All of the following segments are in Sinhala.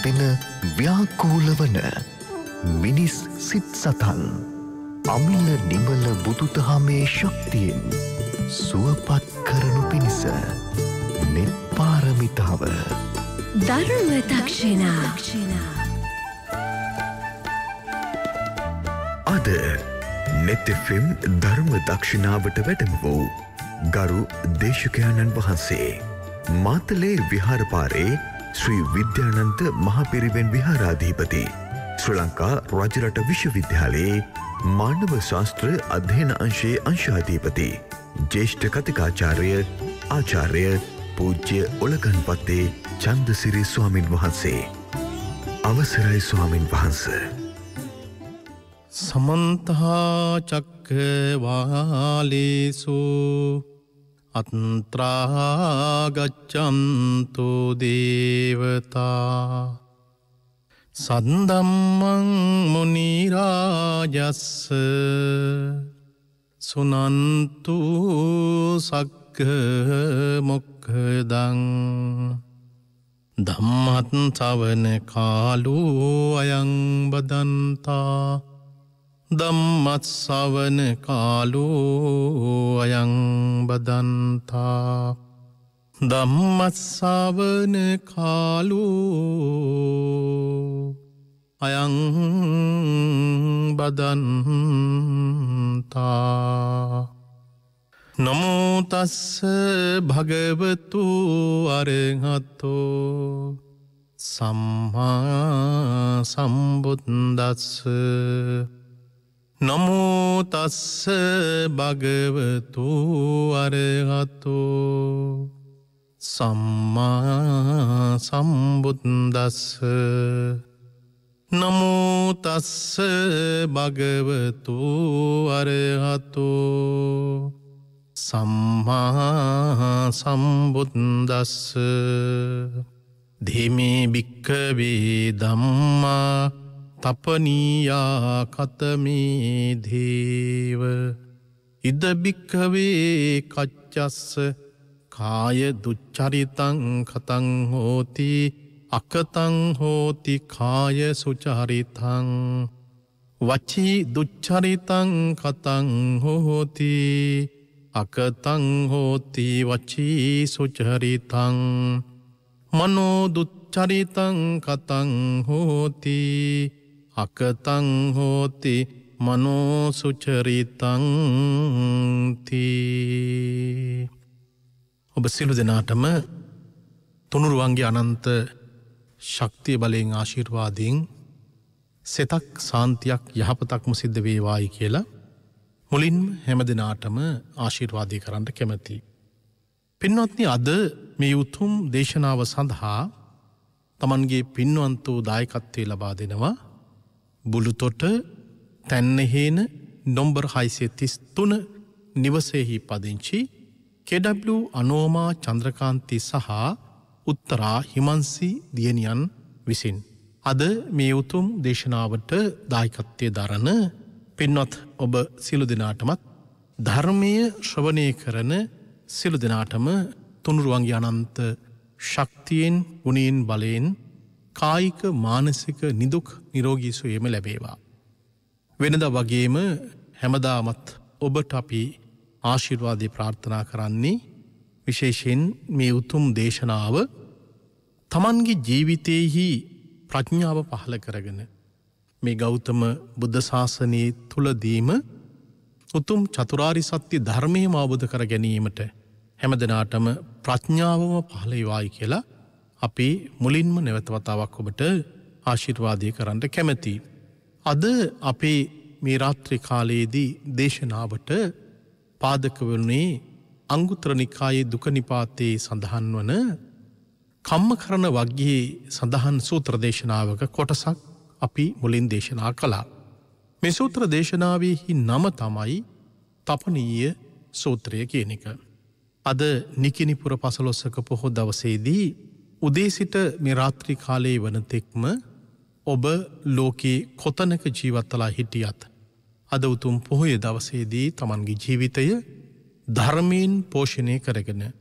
දෙන ව්‍යාකූලවන මිනිස් සිත් සතන් අමිල නිමල බුදුදහමේ ශක්තියෙන් සුවපත් කරනු පිණිස නෙත් පාරමිතාව ධර්ම දක්ෂිනා අද නෙත් FM ධර්ම දක්ෂිනාවට වැඩම වූ ගරු දේශකයන්න් වහන්සේ මාතලේ විහාරපාරේ ශ්‍රී විද්‍යානන්ත මහපිරිවෙන් විහාරාධිපති ශ්‍රී ලංකා රජරට විශ්වවිද්‍යාලයේ මානව ශාස්ත්‍ර අධ්‍යයන අංශයේ අංශාධිපති ජ්‍යෙෂ්ඨ කතිකාචාර්ය ආචාර්ය පූජ්‍ය ඔලගන්පත්තේ චන්දසිරි ස්වාමින් වහන්සේ අවසරයි ස්වාමින් වහන්සේ. සමන්ත චක්කවාලේසු අත්‍රා ගච්ඡන්තු දේවතා සද්දම්මං මුනි රාජස්ස සුනන්තු සග්ග මොක්ඛදං ධම්මත් ශ්‍රවණ කාලෝ අයං බදන්තා ධම්මත් ශ්‍රවණ කාලෝ අයං බදන්තා ධම්මත් ශ්‍රවණ කාලෝ අයං බදන්තා නමෝ තස්ස භගවතු අරහතෝ සම්මා සම්බුද්දස්ස නමෝ තස්ස භගවතු අරහතෝ සම්මා සම්බුද්දස්ස නමෝ තස්ස භගවතු අරහතෝ සම්මා සම්බුද්දස්ස ධීමේ භික්ඛවේ ධම්මා තපනීයා කතමේ දේව ඉද භික්ඛවේ කච්චස්ස කාය දුච්චරිතං කතං හෝති අකතං හෝති කාය සුචරිතං වචී දුච්චරිතං කතං හෝති අකතං හෝති වචී සුචරිතං මනෝ දුච්චරිතං කතං හෝති අකතං හෝති මනෝ සුචරිතං තී. ඔබ සියලු දෙනාටම තුනුරුවන්ගේ අනන්ත ශක්තිය බලයෙන් ආශිර්වාදයෙන් සෙතක් සාන්තියක් යහපතක්ම සිද්ධ වේවායි කියලා මුලින්ම හැම දෙනාටම ආශිර්වාදය කරන්න කැමැති. පින්වත්නි, අද මේ උතුම් දේශනාව සඳහා තමන්ගේ පින්වන්ත වූ දායකත්වය ලබා දෙනවා බුලුතොට තැන්නහේන නොම්බර් 633 නිවසේහි පදිංචි KW අනෝමා චන්ද්‍රකාන්ති සහ උත්තරා හිමන්සි දියණියන් විසින් අද මේ උතුම් දේශනාවට දායකත්වය දරන පින්වත් ඔබ සියලු දෙනාටමත් ධර්මය ශ්‍රවණය කරන සියලු දෙනාටම තුනුරුවන්ගේ අනන්ත ශක්තියෙන් ගුණයෙන් බලයෙන් කායික මානසික නිදුක් නිරෝගී සුවයම ලැබේවා. වෙනදා වගේම හැමදාමත් ඔබට අපි ආශිර්වාදය ප්‍රාර්ථනා කරන්නේ විශේෂයෙන් මේ උතුම් දේශනාව තමන්ගේ ජීවිතයේහි ප්‍රඥාව පහළ කරගෙන මේ ගෞතම බුද්ධ ශාසනයේ තුලදීම උතුම් චතුරාරි සත්‍ය ධර්මයම අවබෝධ කර ගැනීමට හැමදෙනාටම ප්‍රඥාවම පහළ වේවායි කියලා අපි මුලින්ම නැවත වතාවක් ඔබට ආශිර්වාදය කරන්න කැමැතියි. අද අපේ මේ රාත්‍රී කාලයේදී දේශනාවට පාදක වුණේ අංගුත්තර නිකායේ දුක නිපාතේ සඳහන් වන කම්මකරණ වග්ගයේ සඳහන් සූත්‍ර දේශනාවක කොටසක් අපි මුලින් දේශනා කළා. මේ සූත්‍ර දේශනාවෙහි නම තමයි තපනීය සූත්‍රය කියන එක. අද නිකිනිපුර පසළොස්වක පොහොය දවසේදී උදේ සිට මේ රාත්‍රී කාලයේ වනතෙක්ම ඔබ ලෝකේ කොතනක ජීවත් වෙලා හිටියත් අද උතුම් පොහොය දවසේදී තමන්ගේ ජීවිතය ධර්මයෙන් පෝෂණය කරගෙන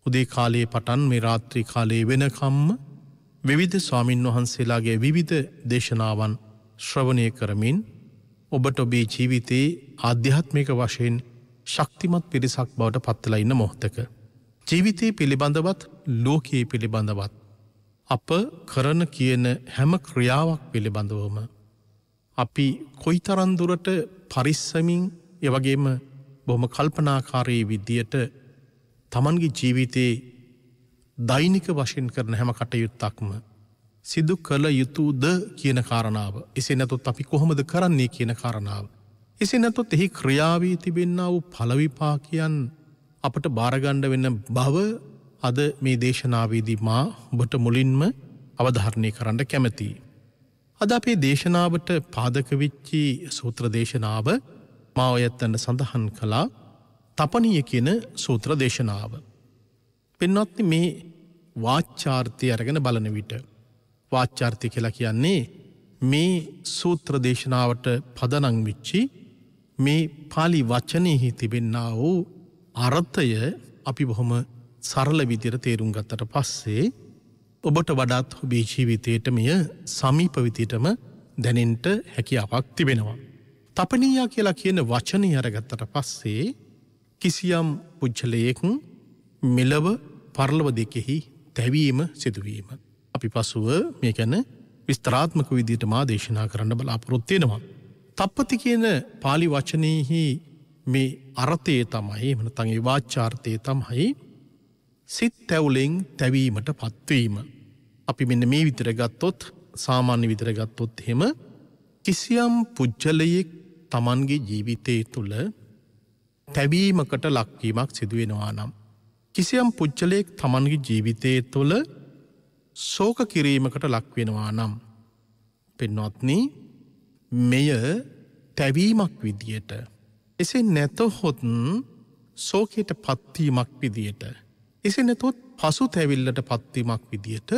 උදේ කාලයේ පටන් මේ රාත්‍රී කාලයේ වෙනකම්ම විවිධ ස්වාමින් වහන්සේලාගේ විවිධ දේශනාවන් ශ්‍රවණය කරමින් ඔබට ඔබේ ජීවිතයේ ආධ්‍යාත්මික වශයෙන් ශක්තිමත් පිරිසක් බවට පත්වලා ඉන්න මොහොතක. ජීවිතයේ පිළිබඳවත් ලෝකයේ පිළිබඳවත් අප කරන කියන හැම ක්‍රියාවක් පිළිබඳවම අපි කොයිතරම් දුරට පරිස්සමින් ඒ වගේම බොහොම කල්පනාකාරී විදියට තමන්ගේ ජීවිතේ දෛනික වශයෙන් කරන හැම කටයුත්තක්ම සිදු කළ යුතුද කියන කාරණාව. එසේ නැතොත් අපි කොහොමද කරන්නේ කියන කාරණාව. එසේ නැතොත් එහි ක්‍රියාවී තිබෙන්නා වූ ඵලවිපාකයන් අපට බාරගන්න වෙන බව අද මේ දේශනාවේදී මා ඔබට මුලින්ම අවධාරණය කරන්න කැමැතියි. අද අපේ දේශනාවට පාදක වෙච්චි සූත්‍ර දේශනාව මා ඔයත්තන්ට සඳහන් කළා තපනීය කියන සූත්‍ර දේශනාව. පින්වත්නි මේ වාචාර්ථය අරගෙන බලන විට වාචාර්ථය කියලා කියන්නේ මේ සූත්‍ර දේශනාවට පදනම් වෙච්චි මේ පාලි වචනයෙහි තිබෙන්නා වූ අර්ථය අපි බොහොම සරල විදිහට තේරුම් ගත්තට පස්සේ ඔබට වඩාත් ඔබේ ජීවිතයට මෙය සමීප විදිහටම දැනෙන්න හැකියාවක් තිබෙනවා. තපනීයා කියලා කියන වචනේ අරගත්තට පස්සේ කිසියම් පුජ්‍යලයක මෙලව පරලොව දෙකෙහි තැවීම සිදුවීම. අපි පසුව මේ ගැන විස්තරාත්මක විදිහට මා දේශනා කරන්න බලාපොරොත්තු වෙනවා. තප්පති කියන පාලි වචනයෙහි මේ අර්ථය තමයි එහෙම නැත්නම් ඒ වාචාර්ථය තමයි සිත් තැවුලෙන් තැවීමට පත්වීම. අපි මෙන්න මේ විදිහට ගත්තොත් සාමාන්‍ය විදිහට ගත්තොත් එහෙම කිසියම් පුජ්‍යලයෙක් Tamanගේ ජීවිතයේ තුල තැවීමකට ලක්වීමක් සිදු වෙනවා නම් කිසියම් පුජ්‍යලයෙක් Tamanගේ ජීවිතයේ තුල ශෝක කිරීමකට ලක් වෙනවා නම් පින්වත්නි මෙය තැවීමක් විදියට එසේ නැතහොත් ශෝකයට පත්වීමක් විදියට එසේ නැතොත් පසු තැවිල්ලට පත්වීමක් විදියට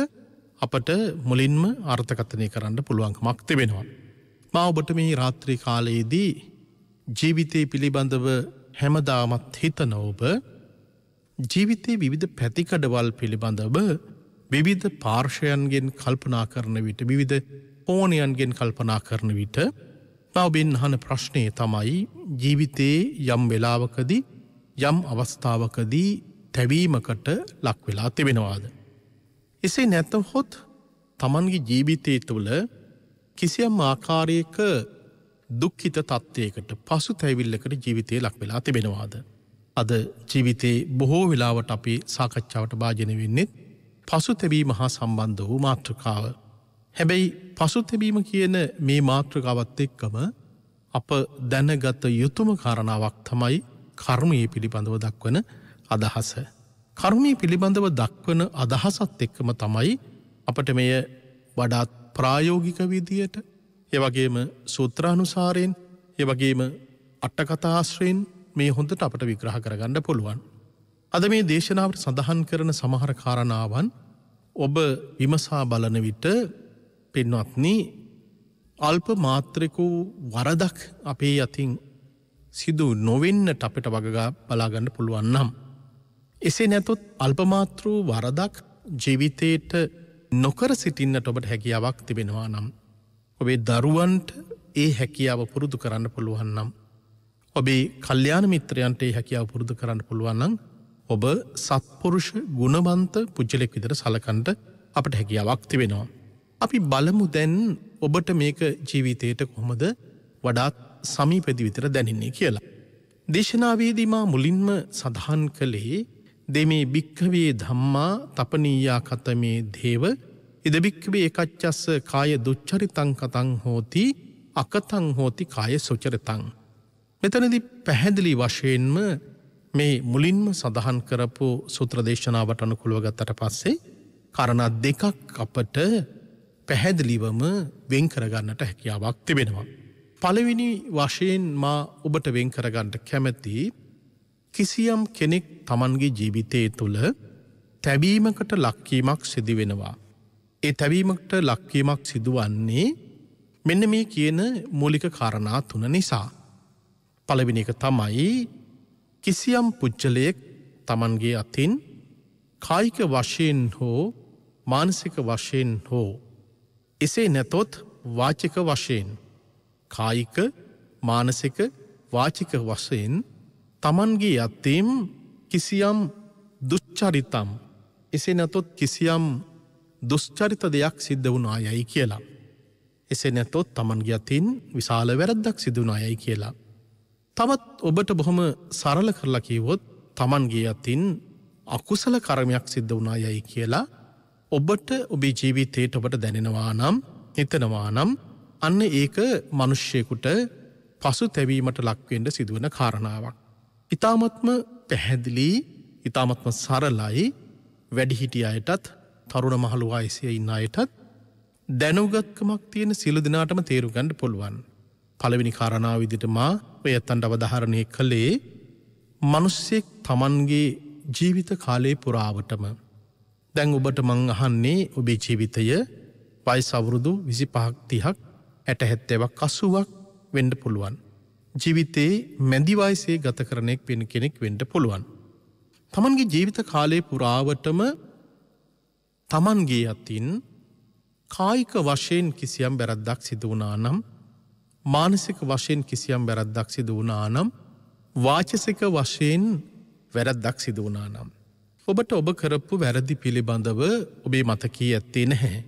අපට මුලින්ම අර්ථකථනය කරන්න පුළුවන්කමක් තිබෙනවා. මා ඔබට මේ රාත්‍රී කාලයේදී ජීවිතේ පිළිබඳව හැමදාමත් හිතන ඔබ ජීවිතේ විවිධ පැතිකඩවල් පිළිබඳව විවිධ පාර්ශවයන්ගෙන් කල්පනා කරන විට විවිධ කෝණයන්ගෙන් කල්පනා කරන විට මා ඔබෙන් අහන ප්‍රශ්නය තමයි ජීවිතේ යම් වෙලාවකදී යම් අවස්ථාවකදී තැවීමකට ලක් වෙලා තිබෙනවාද? එසේ නැතහොත් Tamanගේ ජීවිතය තුළ කිසියම් ආකාරයක දුක්ඛිත තත්ත්වයකට පසුතැවිල්ලකට ජීවිතේ ලක් වෙලා තිබෙනවාද? අද ජීවිතේ බොහෝ වෙලාවට අපි සාකච්ඡාවට භාජනය වෙන්නේ පසුතැවීම හා සම්බන්ධ වූ මාතෘකාව. හැබැයි පසුතැවීම කියන මේ මාතෘකාවත් එක්කම අප දැනගත යුතුම කාරණාවක් තමයි කර්මයේ පිළිබඳව දක්වන අදහස. කර්මයේ පිළිබඳව දක්වන අදහසත් එක්කම තමයි අපට මෙය වඩාත් ප්‍රායෝගික විදියට ඒ වගේම සූත්‍රානුසාරයෙන් ඒ වගේම අටකථාශ්‍රයෙන් මේ හොඳට අපට විග්‍රහ කරගන්න පුළුවන්. අද මේ දේශනාවට සඳහන් කරන සමහර කාරණාවන් ඔබ විමසා බලන විට පින්වත්නි අල්ප මාත්‍රික වරදක් අපේ අතින් සිදු නොවෙන්නට අපිට වගා බලාගන්න පුළුවන් නම් එසේ නැතොත් අල්පමාත්‍ර වරදක් ජීවිතයට නොකර සිටින්නට ඔබට හැකියාවක් තිබෙනවා නම් ඔබේ දරුවන්ට ඒ හැකියාව පුරුදු කරන්න පුළුවන් නම් ඔබේ කල්යාණ මිත්‍රයන්ට ඒ හැකියාව පුරුදු කරන්න පුළුවන් නම් ඔබ සත්පුරුෂ ගුණවන්ත පුජ්‍යලෙක් විදිහට සලකන්න අපට හැකියාවක් තිබෙනවා. අපි බලමු දැන් ඔබට මේක ජීවිතයට කොහොමද වඩාත් සමීපෙදි විතර දැනෙන්නේ කියලා. දේශනාවේදී මා මුලින්ම සඳහන් කළේ දෙමේ භික්ඛවේ ධම්මා තපනීයා කතමේ දේව ඉද භික්ඛවේ එකච්චස්ස කාය දුච්චරිතං කතං හෝති අකතං හෝති කාය සුචරිතං. මෙතනදී පැහැදිලි වශයෙන්ම මේ මුලින්ම සඳහන් කරපු සූත්‍ර දේශනාවට අනුකූලව ගත්තට පස්සේ කාරණා දෙකක් අපට පැහැදිලිවම වෙන් කරගන්නට හැකියාවක් තිබෙනවා. පළවෙනි වශයෙන් මා ඔබට වෙන් කරගන්න කැමැති කිසියම් කෙනෙක් Tamanගේ ජීවිතයේ තුල තැවීමකට ලක්වීමක් සිදු වෙනවා. ඒ තැවීමකට ලක්වීමක් සිදුවන්නේ මෙන්න මේ කියන මූලික කාරණා තුන නිසා. පළවෙනි එක තමයි කිසියම් පුජ්‍යලයක් Tamanගේ අතින් කායික වශයෙන් හෝ මානසික වශයෙන් හෝ එසේ නැතොත් වාචික වශයෙන් කායික මානසික වාචික වශයෙන් තමන්ගේ යත්තේම් කිසියම් දුච්චරිතම් එසේ නැතොත් කිසියම් දුෂ්චරිත දෙයක් සිද්ධ වුණා යයි කියලා. එසේ නැතොත් තමන්ගේ අතින් විශාල වැරද්දක් සිදු වුණා යයි කියලා. තවත් ඔබට බොහොම සරල කරලා කිව්වොත් තමන්ගේ අතින් අකුසල කර්මයක් සිද්ධ වුණා යයි කියලා ඔබට ඔබේ ජීවිතයට ඔබට දැනෙනවා නම් හිතනවා නම් අන්න ඒක මිනිස්සෙකුට පසුතැවීමට ලක්වෙන්න සිදුවන කාරණාවක්. ඊ타මත්ම පැහැදිලි, ඊ타මත්ම සරලයි වැඩිහිටිය අයටත් තරුණ මහලු වයසේ ඉන්න අයටත් දැනුගත්කමක් තියෙන සියලු දෙනාටම තේරුම් ගන්න පුළුවන්. පළවෙනි කාරණාව විදිහට මා ඔය අතන්ට අවධාරණය කළේ මිනිස්සෙක් Tamanගේ ජීවිත කාලේ පුරාවටම දැන් ඔබට මං අහන්නේ ඔබේ ජීවිතය වයස අවුරුදු 25ක් 30ක් 60 70ක් 80ක් වෙන්න පුළුවන්. ජීවිතේ මැදි වයසේ ගත කරන කෙනෙක් වෙන්න පුළුවන්. Tamanගේ ජීවිත කාලේ පුරාවටම තමන්ගේ අතින් කායික වශයෙන් කිසියම් වැරද්දක් සිදු වුණා නම් මානසික වශයෙන් කිසියම් වැරද්දක් සිදු වුණා නම් වාචසික වශයෙන් වැරද්දක් සිදු වුණා නම් ඔබට ඔබ කරපු වැරදි පිළිබඳව ඔබේ මතකයේ ඇත්තේ නැහැ.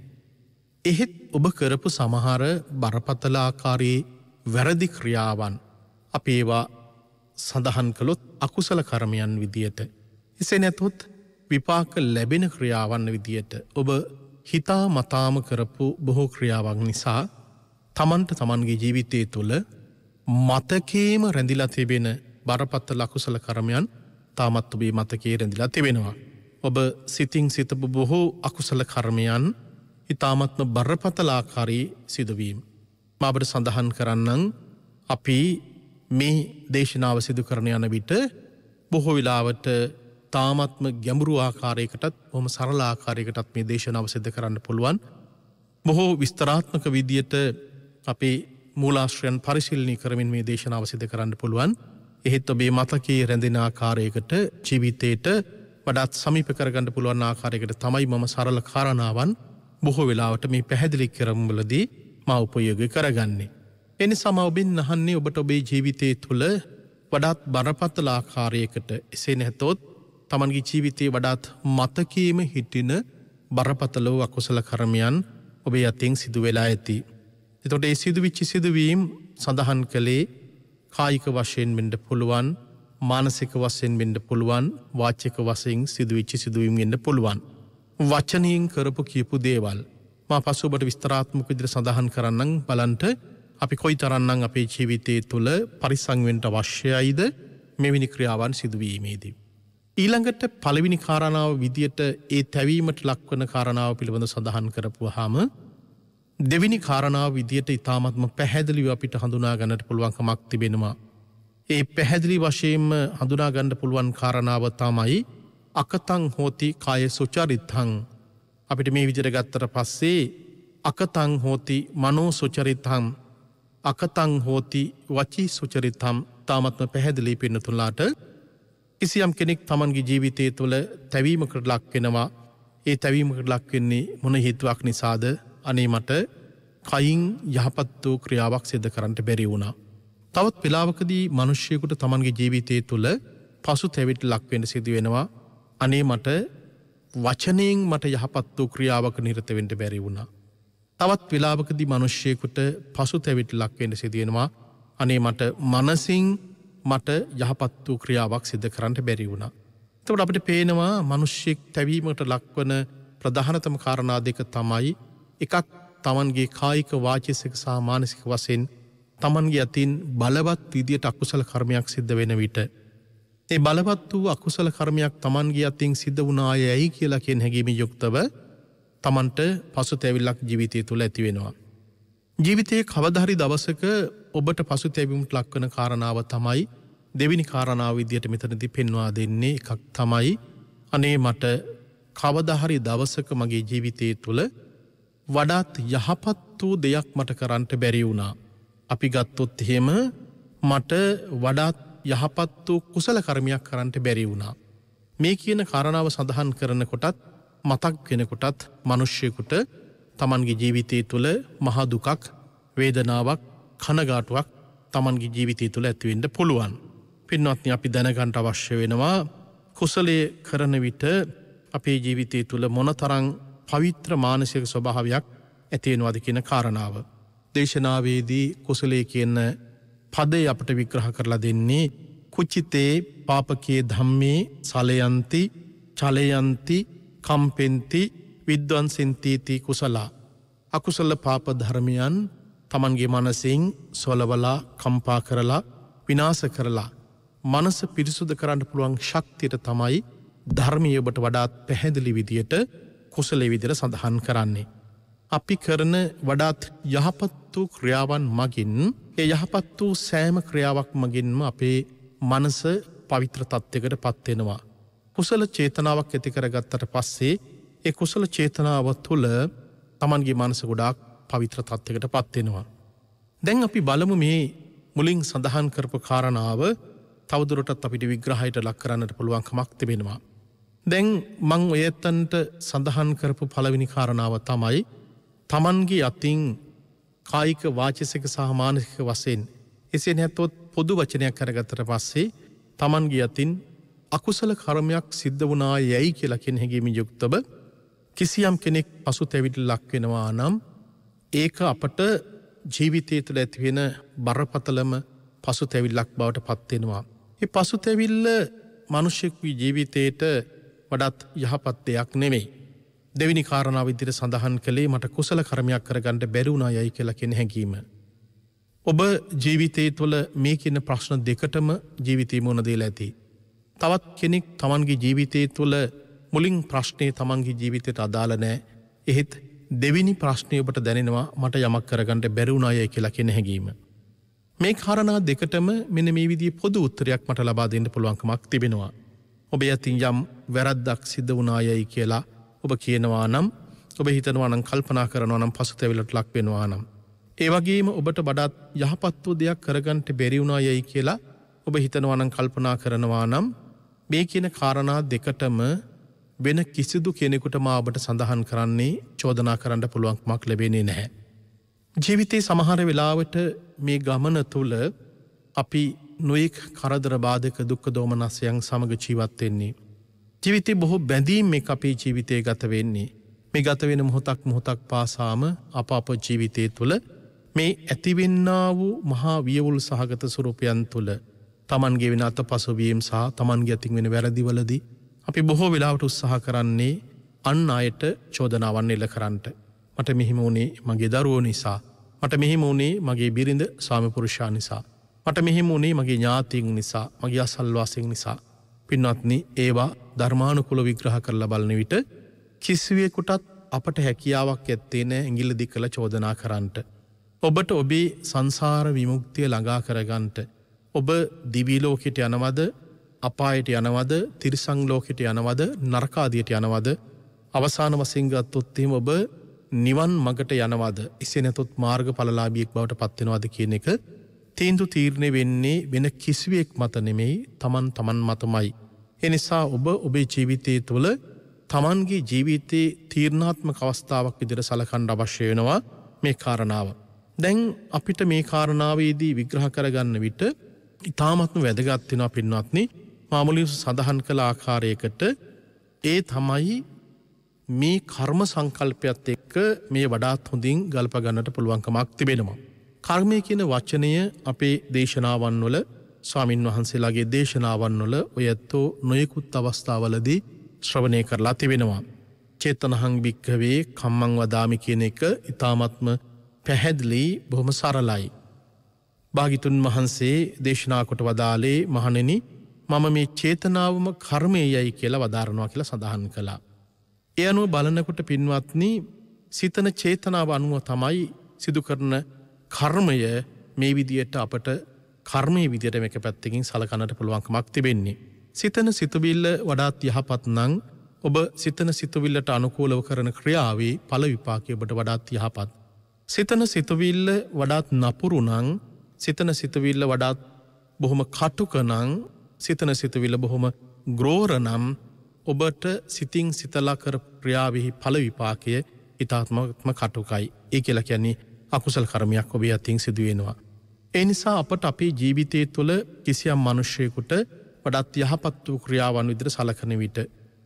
එහෙත් ඔබ කරපු සමහර බරපතල ආකාරයේ වැරදි ක්‍රියාවන් අපි ඒවා සඳහන් කළොත් අකුසල කර්මයන් විදියට එසේ නැතොත් විපාක ලැබෙන ක්‍රියාවන් විදියට ඔබ හිතා මතාම කරපු බොහෝ ක්‍රියාවන් නිසා තමන්ට තමන්ගේ ජීවිතය තුළ මතකේම රැඳිලා තිබෙන බරපතල අකුසල කර්මයන් තාමත් ඔබේ මතකයේ රැඳිලා තිබෙනවා. ඔබ සිතින් සිතපු බොහෝ අකුසල කර්මයන් ඉතාමත්ම බරපතල ආකාරයේ සිදුවීම. මා ඔබට සඳහන් කරන්නම් අපි මේ දේශනාව සිදු කරන යන විට බොහෝ වෙලාවට තාමත්ම ගැඹුරු ආකාරයකටත් බොහොම සරල ආකාරයකටත් මේ දේශනාව සිදු කරන්න පුළුවන්. බොහෝ විස්තරාත්මක විදියට අපේ මූලාශ්‍රයන් පරිශීලනය කරමින් මේ දේශනාව සිදු කරන්න පුළුවන්. එහෙත් ඔබේ මතකයේ රැඳෙන ආකාරයකට ජීවිතේට වඩාත් සමීප කරගන්න පුළුවන් ආකාරයකට තමයි මම සරල කාරණාවන් බොහෝ වෙලාවට මේ පැහැදිලි කරමුවලදී මා උපයෝගී කරගන්නේ. ඒ නිසා මම ඔබෙන් අහන්නේ ඔබට ඔබේ ජීවිතයේ තුල වඩාත් බරපතල ආකාරයකට එසේ නැතොත් තමන්ගේ ජීවිතයේ වඩාත් මතකයේම හිටින බරපතල අකුසල කර්මයන් ඔබේ අතින් සිදු වෙලා ඇති. එතකොට ඒ සිදුවිච්ච සිදුවීම් සඳහන් කළේ කායික වශයෙන් වෙන්න පුළුවන්, මානසික වශයෙන් වෙන්න පුළුවන්, වාචික වශයෙන් සිදුවිච්ච සිදුවීම් වෙන්න පුළුවන්. වචනයෙන් කරපු කියපු දේවල් මා පසු ඔබට විස්තරාත්මක විදිහට සඳහන් කරන්නම්. බලන්න අපි කොයිතරම්නම් අපේ ජීවිතයේ තුල පරිසං වෙන්න අවශ්‍යයිද මෙවැනි ක්‍රියාවන් සිදුවීමේදී. ඊළඟට පළවෙනි කාරණාව විදියට ඒ තැවීමට ලක්වන කාරණාව පිළිබඳව සඳහන් කරපුවාම දෙවෙනි කාරණාව විදියට ඊ타මත්ම පැහැදිලිව අපිට හඳුනා ගන්නට පුළුවන්කමක් තිබෙනවා. ඒ පැහැදිලි වශයෙන්ම හඳුනා ගන්න පුළුවන් කාරණාව තමයි අකතං හෝති කාය සුචරිතං. අපිට මේ විදියට ගත්තට පස්සේ අකතං හෝති මනෝ සුචරිතං, අකතං හෝති වචී සුචරිතං තාමත්ම පැහැදිලි පින්නතුලාට කිසියම් කෙනෙක් තමන්ගේ ජීවිතය තුළ තැවීමකට ලක් වෙනවා. ඒ තැවීමකට ලක් වෙන්නේ මොන හේතුවක් නිසාද? අනේ මට කයින් යහපත් වූ ක්‍රියාවක් සිදු කරන්නට බැරි වුණා. තවත් වෙලාවකදී මිනිසියෙකුට තමන්ගේ ජීවිතය තුළ පසුතැවිල්ලට ලක් වෙන්න සිදු වෙනවා. අනේ මට වචනයෙන් මට යහපත් වූ ක්‍රියාවක නිරත වෙන්න බැරි වුණා. තවත් වෙලාවකදී මිනිසියෙකුට පසුතැවිල්ලට ලක් වෙන්න සිදු වෙනවා. අනේ මට මනසින් මට යහපත් වූ ක්‍රියාවක් සිදු කරන්නට බැරි වුණා. එතකොට අපිට පේනවා මිනිස්සෙක් තැවීමකට ලක්වන ප්‍රධානතම කාරණා දෙක තමයි එකක් තමන්ගේ කායික වාචික සහ මානසික වශයෙන් තමන්ගේ අතින් බලවත් විදියට අකුසල කර්මයක් සිද්ධ වෙන විට ඒ බලවත් වූ අකුසල කර්මයක් තමන්ගේ අතින් සිද්ධ වුණායයි කියලා කියන හැඟීමෙන් යුක්තව තමන්ට පසුතැවිල්ලක් ජීවිතය තුළ ඇති වෙනවා. ජීවිතයේ කවදා හරි දවසක ඔබට පසුතැවීමට ලක්වන කාරණාව තමයි දෙවෙනි කාරණාව විදියට මෙතනදී පෙන්වා දෙන්නේ. එකක් තමයි අනේ මට කවදා හරි දවසක මගේ ජීවිතයේ තුළ වඩාත් යහපත් වූ දෙයක් මට කරන්නට බැරි වුණා. අපි ගත්තොත් එහෙම මට වඩාත් යහපත් වූ කුසල කර්මයක් කරන්නට බැරි වුණා. මේ කියන කාරණාව සඳහන් කරනකොටත් මතක් වෙනකොටත් මනුෂ්‍යයෙකුට තමන්ගේ ජීවිතය තුළ මහා දුකක්, වේදනාවක්, කනගාටුවක් තමන්ගේ ජීවිතය තුළ ඇතිවෙන්න පුළුවන්. පින්වත්නි, අපි දැනගන්න අවශ්‍ය වෙනවා කුසලයේ කරන විට අපේ ජීවිතය තුළ මොනතරම් පවිත්‍ර මානසික ස්වභාවයක් ඇති වෙනවද කියන කාරණාව. දේශනාවේදී කුසලයේ කියන පදේ අපට විග්‍රහ කරලා දෙන්නේ කුචිතේ පාපකේ ධම්මේ සලයන්ති චලයන්ති කම්පෙන්ති විද්වන්සින්තීති කුසලා. අකුසල පාප ධර්මයන් තමන්ගේ මනසින් සොලවලා කම්පා කරලා විනාශ කරලා මනස පිරිසුදු කරන්න පුළුවන් ශක්තියට තමයි ධර්මීය ඔබට වඩාත් පැහැදිලි විදියට කුසලයේ විදියට සඳහන් කරන්නේ. අපි කරන වඩාත් යහපත් වූ ක්‍රියාවන් මගින් ඒ යහපත් වූ සෑම ක්‍රියාවක් මගින්ම අපේ මනස පවිත්‍ර තත්ත්වයකට පත් වෙනවා. කුසල චේතනාවක් ඇති කරගත්තට පස්සේ ඒ කුසල චේතනාව තුළ තමන්ගේ මනස ගොඩාක් පවිත්‍ර තත්ත්වයකට පත් වෙනවා. දැන් අපි බලමු මේ මුලින් සඳහන් කරපු කාරණාව තවදුරටත් අපිට විග්‍රහයට ලක් කරන්නට පුළුවන්කමක් තිබෙනවා. දැන් මං ඔය ඇත්තන්ට සඳහන් කරපු පළවෙනි කාරණාව තමයි තමන්ගේ අතින් කායික වාචසික සහ මානසික වශයෙන් එසේ නැත්නම් පොදු වචනයක් කරගත්තට පස්සේ තමන්ගේ අතින් අකුසල කර්මයක් සිද්ධ වුණා යයි කියලා කියන හැඟීමෙන් යුක්තව කිසියම් කෙනෙක් පසුතැවිලි ලක් වෙනවා නම් ඒක අපට ජීවිතය තුළ ඇති වෙන බරපතලම පසුතැවිල්ලක් බවට පත් වෙනවා. මේ පසුතැවිල්ල මිනිසෙකුගේ ජීවිතේට වඩාත් යහපත් දෙයක් නෙමෙයි. දෙවෙනි කාරණාව විදිහට සඳහන් කළේ මට කුසල කර්මයක් කරගන්න බැරි වුණා යයි කියලා කියන හැඟීම. ඔබ ජීවිතය තුළ මේ කියන ප්‍රශ්න දෙකටම ජීවිතේ මුහුණ දීලා ඇති. තවත් කෙනෙක් තමන්ගේ ජීවිතය තුළ මුලින් ප්‍රශ්නේ තමන්ගේ ජීවිතයට අදාළ නැහැ. එහෙත් දෙවෙනි ප්‍රශ්නේ ඔබට දැනෙනවා මට යමක් කරගන්න බැරි වුණා යයි කියලා කියන හැඟීම. මේ කාරණා දෙකටම මෙන්න මේ විදිහේ පොදු උත්තරයක් මට ලබා දෙන්න පුළුවන්කමක් තිබෙනවා. ඔබ යතින් යම් වැරද්දක් සිද්ධ වුණා යයි කියලා ඔබ කියනවා නම්, ඔබ හිතනවා නම්, කල්පනා කරනවා නම්, පසුතැවිල්ලට ලක් වෙනවා නම්, ඒ වගේම ඔබට වඩාත් යහපත් වූ දෙයක් කරගන්න බැරි වුණා යයි කියලා ඔබ හිතනවා නම්, කල්පනා කරනවා නම්, මේ කියන කාරණා දෙකටම වෙන කිසිදු කෙනෙකුට මා ඔබට සඳහන් කරන්නේ චෝදනා කරන්න පුළුවන්කමක් ලැබෙන්නේ නැහැ. ජීවිතේ සමහර වෙලාවට මේ ගමන තුළ අපි නොයෙක් කරදර බාධක දුක්ඛ දෝමනස්යන් සමග ජීවත් වෙන්නේ. ජීවිතේ බොහෝ බැඳීම් එක්ක අපේ ජීවිතේ ගත වෙන්නේ. මේ ගත වෙන මොහොතක් පාසාම අප ජීවිතේ තුළ මේ ඇතිවෙන්නා වූ මහා වියවුල් සහගත ස්වරූපයන් තුළ තමන්ගේ වෙන අතපසුවීම් සහ තමන්ගේ අතින් වෙන වැරදිවලදී අපි බොහෝ වෙලාවට උත්සාහ කරන්නේ අන් අයට චෝදනාවන් එල්ල කරන්නට. මට මෙහිම වුණේ මගේ දරුවෝ නිසා. මට මෙහිම වුණේ මගේ බිරිඳ ස්වාමි පුරුෂයා නිසා. මට මෙහිම වුණේ මගේ ඥාතීන් නිසා, මගේ අසල්වාසීන් නිසා. පින්වත්නි, ඒවා ධර්මානුකූල විග්‍රහ කරලා බලන විට කිසිවෙකුටත් අපට හැකියාවක් ඇත්තේ නැහැ ඇඟිල්ල දික් කළ චෝදනා කරන්නට. ඔබට ඔබේ සංසාර විමුක්තිය ළඟා කරගන්නට ඔබ දිවි ලෝකෙට යනවද, අපායට යනවද, තිරිසන් ලෝකෙට යනවද, නරක ආදියට යනවද, අවසාන වශයෙන් ගත්තොත් එහෙම ඔබ නිවන් මගට යනවද, එසේ නැතොත් මාර්ගඵලලාභියෙක් බවට පත් වෙනවද කියන එක තීරණය වෙන්නේ වෙන කිසිවෙක් මත නෙමෙයි, තමන් මතමයි. ඒ නිසා ඔබ ඔබේ ජීවිතයේ තුළ තමන්ගේ ජීවිතයේ තීරණාත්මක අවස්ථාවක් විදිහට සලකන්න අවශ්‍ය වෙනවා මේ කාරණාව. දැන් අපිට මේ කාරණාවේදී විග්‍රහ කරගන්න විට ඉතාමත්ම වැදගත් වෙනවා පින්වත්නි. මාමුලින් සඳහන් කළ ආකාරයකට ඒ තමයි මේ කර්ම සංකල්පයත් එක්ක මේ වඩාත් හොඳින් ගල්ප ගන්නට පුළුවන්කමක් තිබෙනවා. කර්මය කියන වචනය අපේ දේශනාවන් වල, ස්වාමින් වහන්සේලාගේ දේශනාවන් වල ඔය ඇත්තෝ නොයෙකුත් අවස්ථාවලදී ශ්‍රවණය කරලා තිබෙනවා. චේතනහං භික්ඛවේ කම්මං වදාමි කියන එක ඉතාමත්ම පැහැදිලි, බොහොම සරලයි. භාග්‍යතුන් වහන්සේ දේශනා කොට වදාළේ, මහණෙනි, මම මේ චේතනාවම කර්මයයි කියලා වදාරනවා කියලා සඳහන් කළා. ඒ අනුව බලනකොට පින්වත්නි, සිතන චේතනාව අනුව තමයි සිදු කරන කර්මය මේ විදියට අපට කර්මයේ විදියට මේක පැත්තකින් සලකන්නට පුළුවන්කමක් තිබෙන්නේ. සිතන සිතුවිල්ල වඩාත් යහපත් නම් ඔබ සිතන සිතුවිල්ලට අනුකූලව කරන ක්‍රියාවේ ඵල විපාකය ඔබට වඩාත් යහපත්. සිතන සිතුවිල්ල වඩාත් නපුරු නම්, සිතන සිතුවිල්ල වඩාත් බොහොම කටුක නම්, සිතන සිතුවිල්ල බොහොම ග්‍රෝර නම් ඔබට සිතින් සිතලා කර ක්‍රියාවෙහි ඵල විපාකය ඉතාත්මත්ම කටුකයි. ඒ කියලා කියන්නේ අකුසල කර්මයක් ඔබේ අතින් සිදු වෙනවා. ඒ නිසා අපට අපේ ජීවිතය තුළ කිසියම් මනුෂ්‍යයෙකුට වඩාත් යහපත් වූ ක්‍රියාවන් විදිහට සලකන විට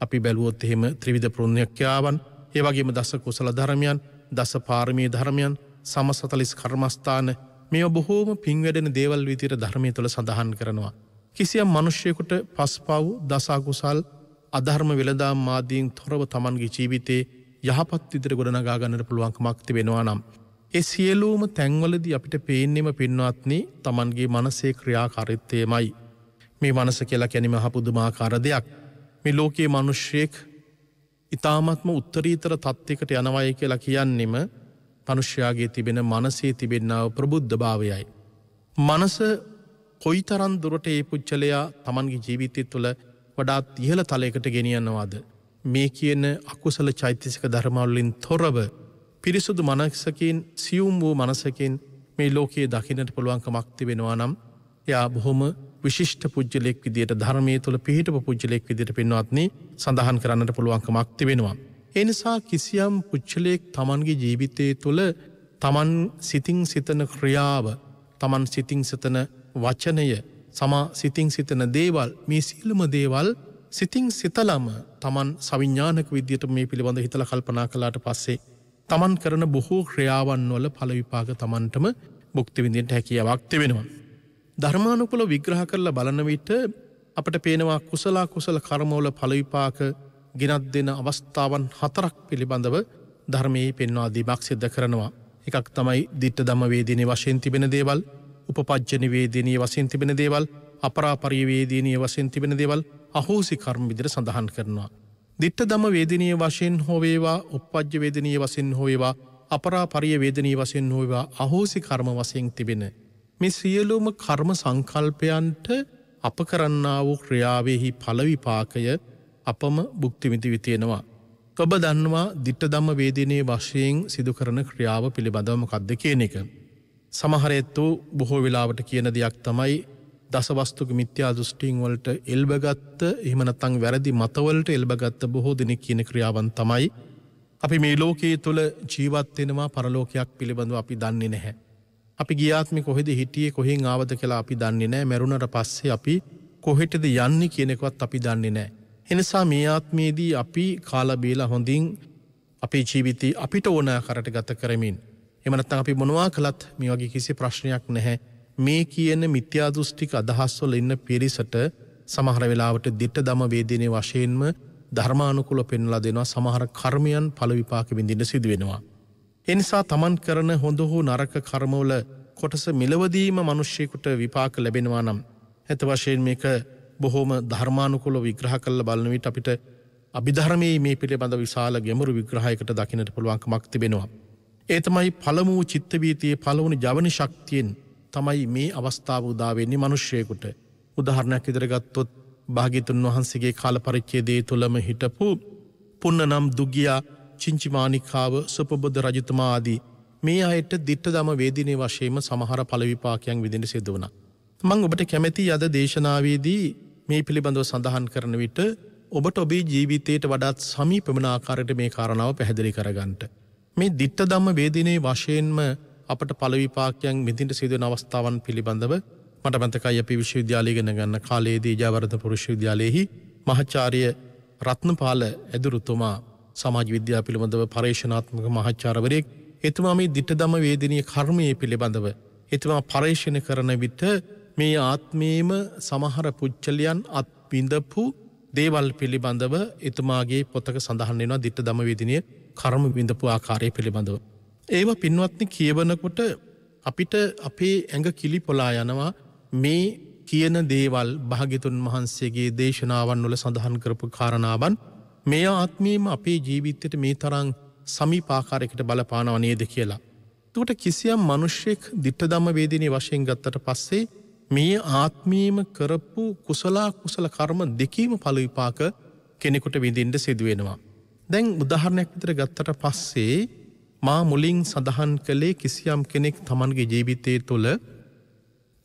අපි බැලුවොත් එහෙම ත්‍රිවිධ පුණ්‍යක්‍රියාවන්, ඒ වගේම දස කුසල ධර්මයන්, දස පාරමී ධර්මයන්, සමසතලිස් කර්මස්ථාන මේවා බොහෝම පින් වැඩෙන දේවල් විදිහට ධර්මයේ තුළ සඳහන් කරනවා. කිසියම් මනුෂ්‍යයෙකුට පස්පව්, දස අකුසල්, අධර්ම වෙළඳාම් ආදීන් තොරව Tamanගේ ජීවිතේ යහපත් විදිහට ගොඩනගා ගන්නට පුළුවන්කමක් තිබෙනවා නම් ඒ සියලුම තැන්වලදී අපිට පේන්නේම පින්වත්නි Tamanගේ මනසේ ක්‍රියාකාරීත්වයමයි. මේ මනස කියලා කියන්නේ මහ පුදුමාකාර දෙයක්. මේ ලෝකයේ මිනිස්සෙක් ඊ타ත්ම උත්තරීතර තත්යකට යනවායි කියලා කියන්නෙම මිනිස්යාගේ තිබෙන මනසේ තිබෙනා ප්‍රබුද්ධභාවයයි. මනස කොයිතරම් දුරට ඒ පුච්චලයා Tamanගේ ජීවිතය තුළ වඩාත් ඉහළ තලයකට ගෙනියනවාද මේ කියන අකුසල චෛතසික ධර්මවලින් තොරව පිරිසුදු මනසකින්, සියුම් වූ මනසකින් මේ ලෝකයේ දකින්නට පුළුවන්කමක් තිබෙනවා නම් එයා බොහොම විශිෂ්ට පුජ්‍යලෙක් විදියට, ධර්මයේ තුල පිහිටපු පුජ්‍යලෙක් විදියට පින්වත්නි සඳහන් කරන්නට පුළුවන්කමක් තිබෙනවා. ඒ නිසා කිසියම් පුජ්‍යලෙක් Tamanගේ ජීවිතයේ තුල Taman සිතින් සිතන ක්‍රියාව, Taman සිතින් සිතන වචනය, සිතින් සිතන දේවල්, මේ සියලුම දේවල් සිතින් සිතලම Taman සවිඥානික විදියට මේ පිළිබඳ හිතලා කල්පනා කළාට පස්සේ Taman කරන බොහෝ ක්‍රියාවන් වල ඵල විපාක Tamanටම භුක්ති විඳින්න හැකියාවක් තිබෙනවා. ධර්මානුකූල විග්‍රහ කරලා බලන විට අපට පේනවා කුසල කර්මවල ඵල විපාක ගෙනත් දෙන අවස්ථාවන් 4ක් පිළිබඳව ධර්මයේ පෙන්වා දීමක් සිදු කරනවා. එකක් තමයි ditta ධම්ම වේදිනේ වශයෙන් තිබෙන දේවල්, උපපජ්ජන වේදිනේ වශයෙන් තිබෙන දේවල්, අපරාපරිය වේදිනේ වශයෙන් තිබෙන දේවල් අහෝසි කර්ම විදිහට සඳහන් කරනවා. ditta ධම්ම වේදිනේ වශයෙන් හෝ වේවා, උපපජ්ජ වේදිනේ වශයෙන් හෝ වේවා, අපරාපරිය වේදිනේ වශයෙන් හෝ වේවා, අහෝසි කර්ම වශයෙන් තිබෙන මේ සියලුම කර්ම සංකල්පයන්ට අප කරන්නා වූ ක්‍රියාවෙහි ඵල විපාකය අපම භුක්ති විඳි තියෙනවා. ඔබ දන්නවා ditta ධම්ම වේදිනේ වශයෙන් සිදු කරන ක්‍රියාව පිළිබඳව මොකක්ද කියන එක. සමහර ඇත්තෝ බොහෝ වෙලාවට කියන දෙයක් තමයි දසවස්තුක මිත්‍යා දෘෂ්ටීන් වලට එල්බගත්ත, එහෙම නැත්නම් වැරදි මතවලට එල්බගත්ත බොහෝ දෙනෙක් කියන ක්‍රියාවන් තමයි අපි මේ ලෝකයේ තුල ජීවත් වෙනවා, පරලෝකයක් පිළිබඳව අපි දන්නේ නැහැ. අපි ගියාත්මේ කොහෙද හිටියේ, කොහෙන් ආවද කියලා අපි දන්නේ නැහැ. මරුණට පස්සේ අපි කොහෙටද යන්නේ කියන එකවත් අපි දන්නේ නැහැ. එනිසා මේ ආත්මයේදී අපි කාලා බීලා හොඳින් අපේ ජීවිතේ අපිට ඕන ආකාරයට ගත කරමින්, එහෙම නැත්නම් අපි මොනවා කළත් මේ වගේ කිසි ප්‍රශ්නයක් නැහැ. මේ කියන මිත්‍යා දෘෂ්ටික අදහස් වල ඉන්න පිරිසට සමහර වෙලාවට ditta ධම්ම වේදිනේ වශයෙන්ම ධර්මානුකූල පෙන්වලා දෙනවා. සමහර කර්මයන් ඵල විපාක විඳින්න සිදු වෙනවා. එනිසා Taman කරන හොඳ හෝ නරක කර්මවල කොටස මිලවදීම මිනිස්සෙකුට විපාක ලැබෙනවා නම් ඇත්ත වශයෙන් මේක බොහොම ධර්මානුකූලව විග්‍රහ කරලා බලන විට අපිට අභිධර්මයේ මේ පිළිබඳ විශාල ගැඹුරු විග්‍රහයකට දකින්නට පුළුවන්කමක් තිබෙනවා. ඒ තමයි පළමු චිත්ත වීතියේ පළවෙනි ජවනි ශක්තියෙන් තමයි මේ අවස්ථාව උදා වෙන්නේ මිනිස්සෙකුට. උදාහරණයක් විදිහට ගත්තොත් භාග්‍යතුන් වහන්සේගේ කාල පරිච්ඡේදයේ තුලම හිටපු පුන්නනම් දුගියා, චින්චිමානිකාව, සුපබුද්ධ රජතුමා ආදී මේ අයට ditta ධම්ම වේදිනේ වශයෙන්ම සමහර ඵල විපාකයන් විඳින්න සිදු වුණා. මම ඔබට කැමැති අද දේශනාවේදී මේ පිළිබඳව සඳහන් කරන විට ඔබට ඔබේ ජීවිතයට වඩාත් සමීප වෙන ආකාරයට මේ කාරණාව පැහැදිලි කරගන්න. මේ ditta ධම්ම වේදිනේ වශයෙන්ම අපට ඵල විපාකයන් විඳින්න සිදු වෙන අවස්ථාවන් පිළිබඳව මට මතකයි අපි විශ්වවිද්‍යාලය ඉගෙන ගන්න කාලයේදී ජයවර්ධනපුර විශ්වවිද්‍යාලයේහි මහාචාර්ය රත්නපාල ඇදුරුතුමා සමාජ විද්‍යාව පිළිබඳව පරීක්ෂණාත්මක මහාචාර්යවරයෙක්. එතුමා මේ ditta ධම්ම වේදිනේ කර්මයේ පිළිබඳව එතුමා පරීක්ෂණ කරන විට මේ ආත්මයේම සමහර පුච්චලියන් අත් විඳපු දේවල් පිළිබඳව එතුමාගේ පොතක සඳහන් වෙනවා ditta ධම්ම වේදිනේ කර්ම විඳපු ආකාරය පිළිබඳව. ඒව පින්වත්නි කියවනකොට අපිට අපේ ඇඟ කිලිපොලා යනවා. මේ කියන දේවල් භාග්‍යතුන් වහන්සේගේ දේශනාවන් වල සඳහන් කරපු කාරණාවන් මේ ආත්මයේම අපේ ජීවිතයට මේ තරම් සමීප ආකාරයකට බලපානව නේද කියලා. එතකොට කිසියම් මිනිසෙක් ditta ධම්ම වේදිනේ වශයෙන් ගත්තට පස්සේ මේ ආත්මයේම කරපු කුසල කර්ම දෙකීම ඵල විපාක කෙනෙකුට විඳින්න සිදු වෙනවා. දැන් උදාහරණයක් විතර ගත්තට පස්සේ මා මුලින් සඳහන් කළේ කිසියම් කෙනෙක් Tamanගේ ජීවිතයේ තුළ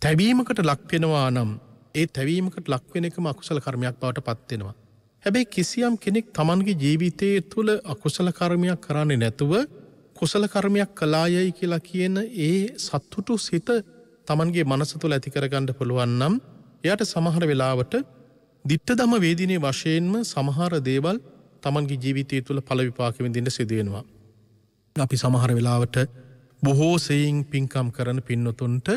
තැවීමකට ලක් වෙනවා නම් ඒ තැවීමකට ලක් වෙන එකම අකුසල කර්මයක් බවට පත් වෙනවා. හැබැයි කිසියම් කෙනෙක් තමන්ගේ ජීවිතයේ තුළ අකුසල කර්මයක් කරන්නේ නැතුව කුසල කර්මයක් කලායයි කියලා කියන ඒ සත්තුටු සිත තමන්ගේ මනස තුළ ඇති කරගන්න පුළුවන් නම් එයාට සමහර වෙලාවට දිට්ඨධම්ම වේදිනේ වශයෙන්ම සමහර දේවල් තමන්ගේ ජීවිතය තුළ ඵල විපාක විඳින්න සිදු වෙනවා. අපි සමහර වෙලාවට බොහෝ සෙයින් පින්කම් කරන පින්නතුන්ට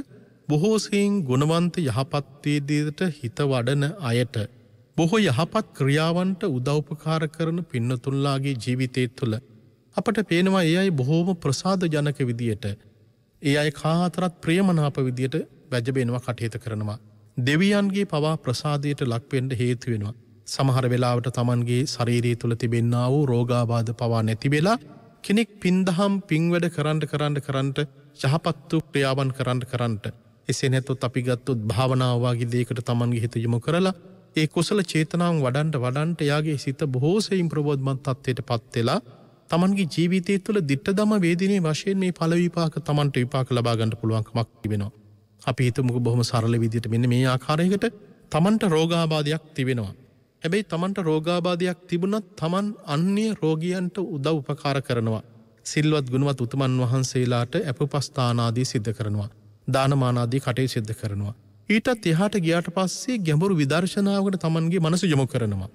බොහෝ සෙයින් ගුණවන්ත යහපත් වේදිතට හිත වඩන අයට බොහෝ යහපත් ක්‍රියාවන්ට උදව්පකාර කරන පින්නතුන්ලාගේ ජීවිතය තුළ අපට පේනවා ඒ අය බොහෝම ප්‍රසාද ජනක විදියට ඒ අය කාතරත් ප්‍රියමනාප විදියට වැජබෙනවා කටයුතු කරනවා. දෙවියන්ගේ පවා ප්‍රසාදයට ලක්වෙන්න හේතු වෙනවා. සමහර වෙලාවට තමන්ගේ ශරීරය තුළ තිබෙන්නා වූ රෝගාබාධ පවා නැති වෙලා කෙනෙක් පින්දහම් පින්වැඩ කරන්න යහපත් වූ ක්‍රියාවන් කරන්න එසේ නැතොත් අපි ගත්තොත් භාවනාව වගේ දෙයකට තමන්ගේ හිත යොමු කරලා ඒ කුසල චේතනාවන් වඩන්ට එයාගේ සිත බොහෝ සෙයින් ප්‍රබෝධමත් තත්ත්වයට පත් වෙලා තමන්ගේ ජීවිතය තුළ දිට්ඨධම්ම වේදිනේ වශයෙන් මේ ඵල විපාක තමන්ට විපාක ලබා ගන්න පුළුවන්කමක් තිබෙනවා. අපි හිතමුකෝ බොහොම සරල විදිහට මෙන්න මේ ආකාරයකට තමන්ට රෝගාබාධයක් තිබෙනවා. හැබැයි තමන්ට රෝගාබාධයක් තිබුණත් තමන් අන්‍ය රෝගියන්ට උදව් උපකාර කරනවා. සිල්වත් ගුණවත් උතුමන් වහන්සේලාට අපපස්ථාන ආදී සිද්ධ කරනවා. දානමාන ආදී කටයුතු සිද්ධ කරනවා. ඊටත් එහාට ගියාට පස්සේ ගැඹුරු විදර්ශනාවකට තමන්ගේ මනස යොමු කරනවා.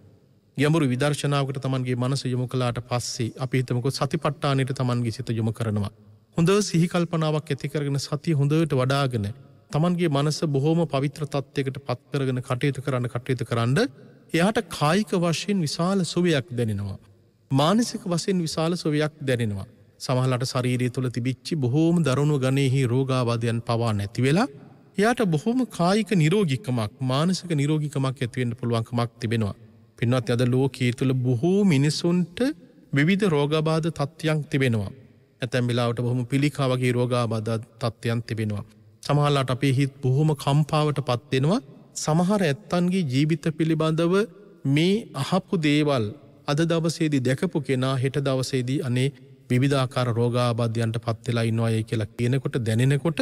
ගැඹුරු විදර්ශනාවකට තමන්ගේ මනස යොමු කළාට පස්සේ අපි හිතමුකෝ සතිපට්ඨානෙට තමන්ගේ සිත යොමු කරනවා. හොඳ සිහි කල්පනාවක් ඇති කරගෙන සතිය හොඳට වඩාගෙන තමන්ගේ මනස බොහෝම පවිත්‍ර තත්ත්වයකට පත් කරගෙන කටයුතු කරන්න එයාට කායික වශයෙන් විශාල සුවයක් දැනෙනවා. මානසික වශයෙන් විශාල සුවයක් දැනෙනවා. සමහරවිට ශරීරය තුළ තිබිච්චි බොහෝම දරුණු ගණේහි රෝගාබාධයන් පවා නැති වෙලා එයාට බොහෝම කායික නිරෝගීකමක් මානසික නිරෝගීකමක් ඇති වෙන්න පුළුවන්කමක් තිබෙනවා. පින්වත් අද ලෝකයේ තුල බොහෝ මිනිසුන්ට විවිධ රෝගාබාධ තත්ත්වයන් තිබෙනවා. ඇතැම් වෙලාවට බොහොම පිළිකා වගේ රෝගාබාධ තත්ත්වයන් තිබෙනවා. සමහරවිට අපේ හිත බොහොම කම්පාවටපත් වෙනවා. සමහර ඇත්තන්ගේ ජීවිත පිළිබඳව මේ අහපු දේවල් අද දවසේදී දැකපු කෙනා හෙට දවසේදී අනේ විවිධාකාර රෝගාබාධයන්ට පත් වෙලා ඉන්නවායි කියලා කියනකොට දැනෙනකොට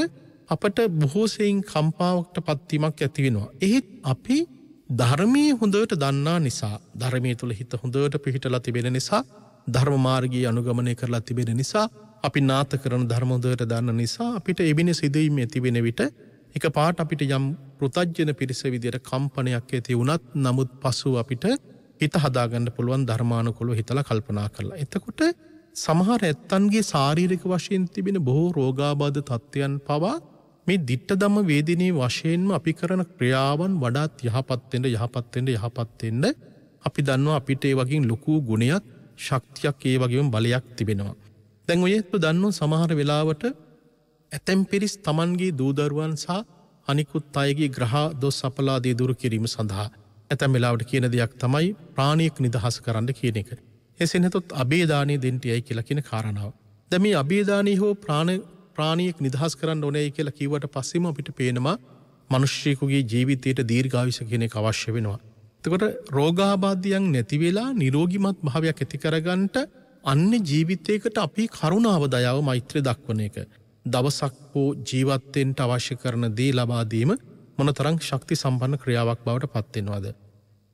අපට බොහෝ සෙයින් කම්පාවටපත් වීමක් ඇති වෙනවා. එහෙත් අපි ධර්මයේ හොඳට දන්නා නිසා ධර්මයේ තුල හිත හොඳට පිහිටලා තිබෙන නිසා ධර්ම මාර්ගයේ අනුගමනය කරලා තිබෙන නිසා අපි නාත කරන ධර්ම හොඳට දන්න නිසා අපිට එවිනේ සිදුවීම් ඇති වෙන විට එකපාරට අපිට යම් පෘතජ්ජන පිරිස විදියට කම්පනයක් ඇති වුණත් නමුත් පසු අපිට හිත හදාගන්න පුළුවන් ධර්මානුකූලව හිතලා කල්පනා කරලා. එතකොට සමහර ඇත්තන්ගේ ශාරීරික වශයෙන් තිබෙන බොහෝ රෝගාබාධ තත්ත්වයන් පවා මේ දිට්ඨධම්ම වේදිනේ වශයෙන්ම අපි කරන ක්‍රියාවන් වඩාත් යහපත් වෙන්න අපි දන්නවා අපිට ඒ වගේ ලොකු ගුණයක් ශක්තියක් ඒ වගේම බලයක් තිබෙනවා. දැන් ඔයත් දන්නවා සමහර වෙලාවට ඇතැම් පිරිස් තමන්ගේ දූ දරුවන් සහ අනිකුත් අයගේ ග්‍රහ දොස් අපලාදී දුරු කිරීම සඳහා ඇතැම් වෙලාවට කියන දෙයක් තමයි ප්‍රාණියෙක් නිදහස් කරන්න කියන එක. එසේ නැතොත් අබේදානිය දෙන්න යයි කියලා කියන කාරණාව. දැන් මේ අබේදානිය හෝ ප්‍රාණියෙක් නිදහස් කරන්න ඕනේ කියලා කිව්වට පස්සෙම අපිට පේනවා මිනිස්සෙකුගේ ජීවිතයට දීර්ඝායුෂ කියන එක අවශ්‍ය වෙනවා. එතකොට රෝගාබාධයන් නැති වෙලා නිරෝගිමත් භාවයක් ඇති කරගන්නට අන්‍ය ජීවිතයකට අපි කරුණාව දයාව මෛත්‍රිය දක්වන එක. දවසක් හෝ ජීවත් වෙන්න අවශ්‍ය කරන දේ ලබා දීම මොනතරම් ශක්ති සම්පන්න ක්‍රියාවක් බවට පත් වෙනවද?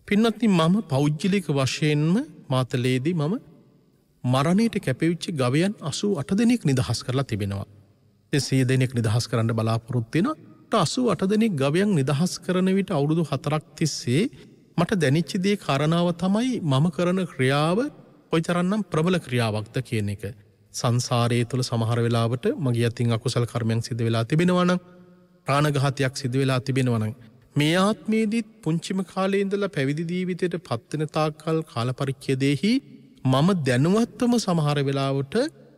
පින්වත්නි මම පෞද්ගලික වශයෙන්ම මාතලේදී මම මරණයට කැපෙවිච්ච ගවයන් 88 දෙනෙක් නිදහස් කරලා තිබෙනවා. 100 දෙනෙක් නිදහස් කරන්න බලාපොරොත්තු වෙනවා. 88 දෙනෙක් ගවයන් නිදහස් කරන විට අවුරුදු 4ක් තිස්සේ මට දැනෙච්ච දේ කාරණාව තමයි මම කරන ක්‍රියාව කොයිතරම්නම් ප්‍රබල ක්‍රියාවක්ද කියන එක. සංසාරයේ තුල සමහර වෙලාවට මගේ අතින් අකුසල කර්මයන් සිදු වෙලා තිබෙනවා නම් ප්‍රාණඝාතයක් සිදු වෙලා තිබෙනවා නම් මේ ආත්මයේදීත් පුංචිම කාලේ ඉඳලා පැවිදි ජීවිතයට පත් වෙන තාක්කල් කාල පරිච්ඡේදයේහි මම දැනුවත්වම සමහර වෙලාවට